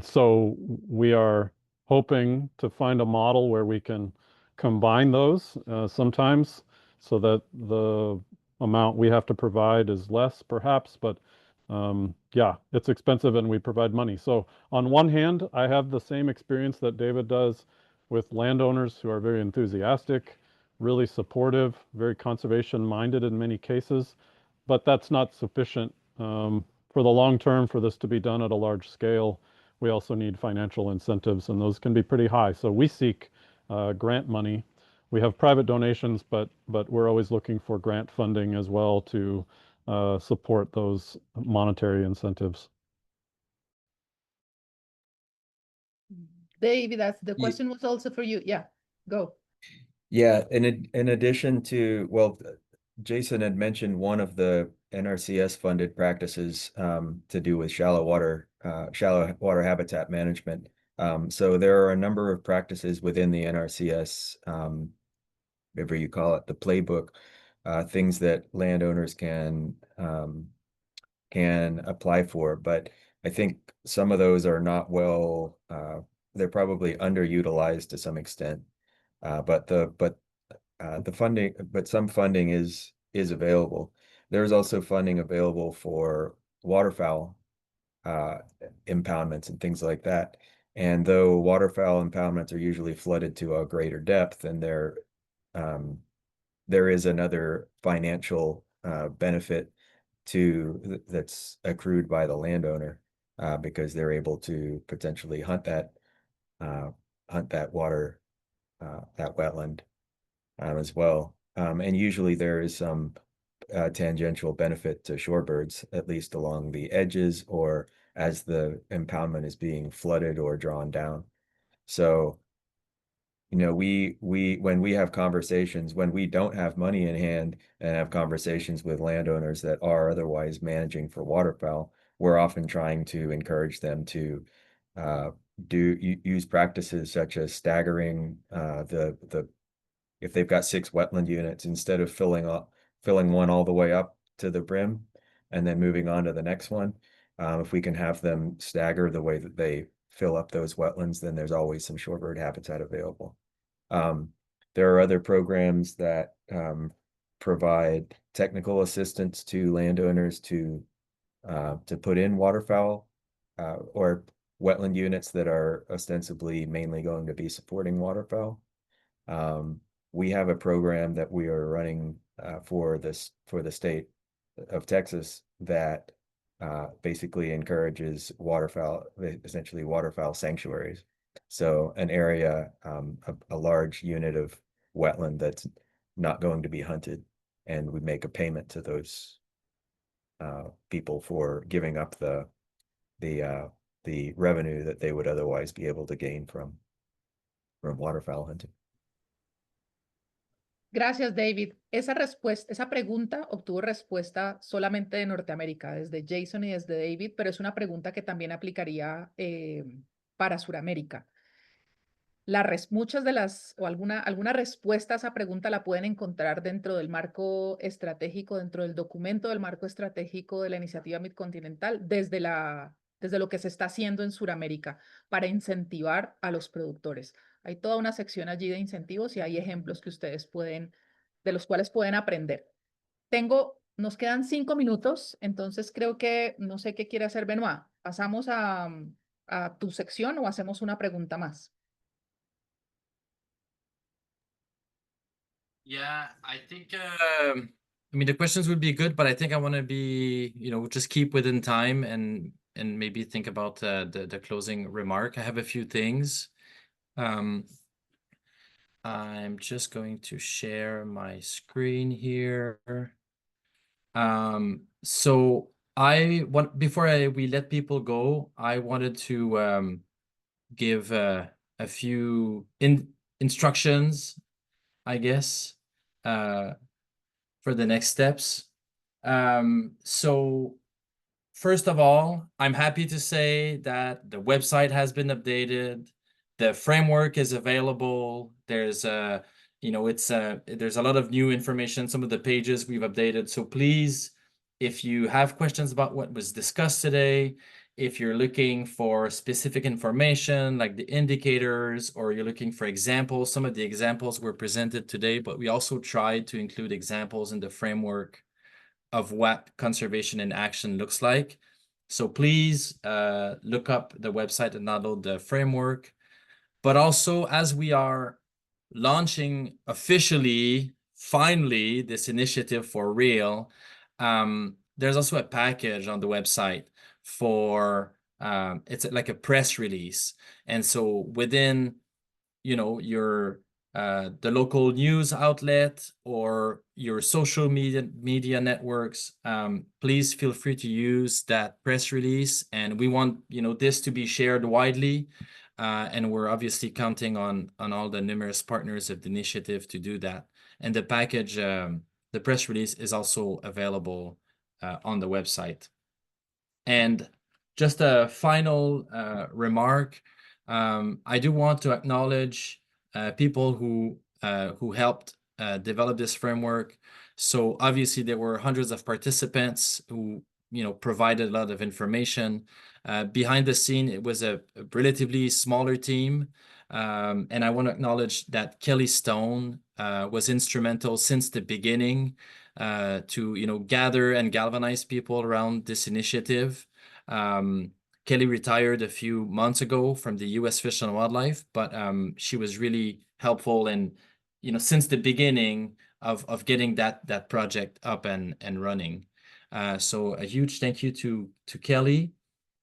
Speaker 4: so we are hoping to find a model where we can combine those sometimes so that the amount we have to provide is less perhaps, but yeah, it's expensive and we provide money. So on one hand, I have the same experience that David does with landowners who are very enthusiastic, really supportive, very conservation minded in many cases, but that's not sufficient for the long term for this to be done at a large scale. We also need financial incentives, and those can be pretty high. So we seek grant money. We have private donations, but we're always looking for grant funding as well to support those monetary incentives.
Speaker 1: David, the question was also for you. Yeah, go.
Speaker 6: Yeah, in addition to, well, Jason had mentioned one of the NRCS funded practices to do with shallow water habitat management. So there are a number of practices within the NRCS, whatever you call it, the playbook, things that landowners can apply for. But I think some of those are not well, they're probably underutilized to some extent. But some funding is available. There's also funding available for waterfowl impoundments and things like that. And though waterfowl impoundments are usually flooded to a greater depth, and there is another financial benefit that's accrued by the landowner because they're able to potentially hunt that water, that wetland as well. And usually there is some tangential benefit to shorebirds, at least along the edges or as the impoundment is being flooded or drawn down. So, you know, when we have conversations, when we don't have money in hand and have conversations with landowners that are otherwise managing for waterfowl, we're often trying to encourage them to use practices such as staggering if they've got 6 wetland units, instead of filling one all the way up to the brim and then moving on to the next one, if we can have them stagger the way that they fill up those wetlands, then there's always some shorebird habitat available. There are other programs that provide technical assistance to landowners to put in waterfowl or wetland units that are ostensibly mainly going to be supporting waterfowl. We have a program that we are running for the state of Texas that basically encourages waterfowl, essentially waterfowl sanctuaries. So an area, a large unit of wetland that's not going to be hunted, and we make a payment to those people for giving up the revenue that they would otherwise be able to gain from waterfowl hunting.
Speaker 1: Gracias, David. Esa pregunta obtuvo respuesta solamente de Norteamérica, desde Jason y desde David, pero es una pregunta que también aplicaría para Sudamérica. Alguna respuesta a esa pregunta la pueden encontrar dentro del marco estratégico, dentro del documento del marco estratégico de la iniciativa midcontinental, desde lo que se está haciendo en Sudamérica para incentivar a los productores. Hay toda una sección allí de incentivos y hay ejemplos que de los cuales pueden aprender. Nos quedan 5 minutos, entonces creo que, no sé qué quiere hacer Benoit. ¿Pasamos a tu sección o hacemos una pregunta más?
Speaker 2: Yeah, I think, I mean, the questions would be good, but I think I want to be, just keep within time and maybe think about the closing remark. I have a few things. I'm just going to share my screen here. So before we let people go, I wanted to give a few instructions, I guess, for the next steps. So first of all, I'm happy to say that the website has been updated. The framework is available. There's there's a lot of new information. Some of the pages we've updated. So please, if you have questions about what was discussed today, if you're looking for specific information like the indicators, or you're looking for examples, some of the examples were presented today, but we also tried to include examples in the framework of what conservation in action looks like. So please look up the website and download the framework. But also, as we are launching officially, finally, this initiative for real, there's also a package on the website for it's like a press release. And so within your the local news outlet or your social media networks, please feel free to use that press release, and we want this to be shared widely, and we're obviously counting on all the numerous partners of the initiative to do that. And the package, the press release, is also available on the website. And just a final remark, I do want to acknowledge people who helped develop this framework. So obviously there were hundreds of participants who provided a lot of information. Behind the scene, it was a relatively smaller team, and I want to acknowledge that Kelly Stone was instrumental since the beginning to gather and galvanize people around this initiative. Kelly retired a few months ago from the U.S. Fish and Wildlife, but she was really helpful in since the beginning of getting that project up and running. So a huge thank you to Kelly.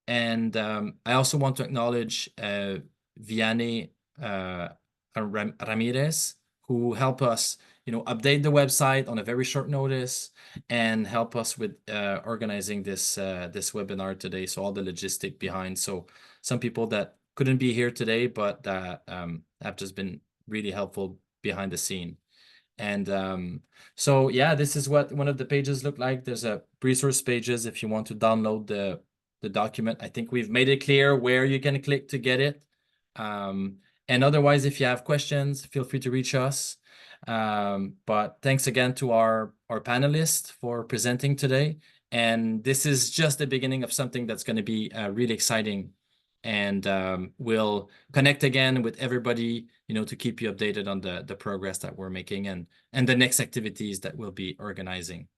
Speaker 2: And I also want to acknowledge Vianney Ramirez, who helped us update the website on a very short notice and help us with organizing this webinar today. So all the logistic behind. So some people that couldn't be here today, but have just been really helpful behind the scene. And so yeah, this is what one of the pages look like. There's a resource pages if you want to download the document. I think we've made it clear where you can click to get it. And otherwise, if you have questions, feel free to reach us. But thanks again to our panelists for presenting today. And this is just the beginning of something that's going to be really exciting. And we'll connect again with everybody, to keep you updated on the progress that we're making and the next activities that we'll be organizing.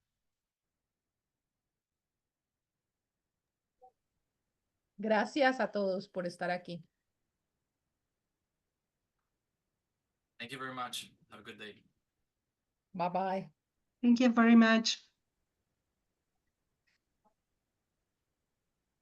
Speaker 1: Gracias a todos por estar aquí.
Speaker 2: Thank you very much. Have a good day.
Speaker 1: Bye-bye.
Speaker 5: Thank you very much.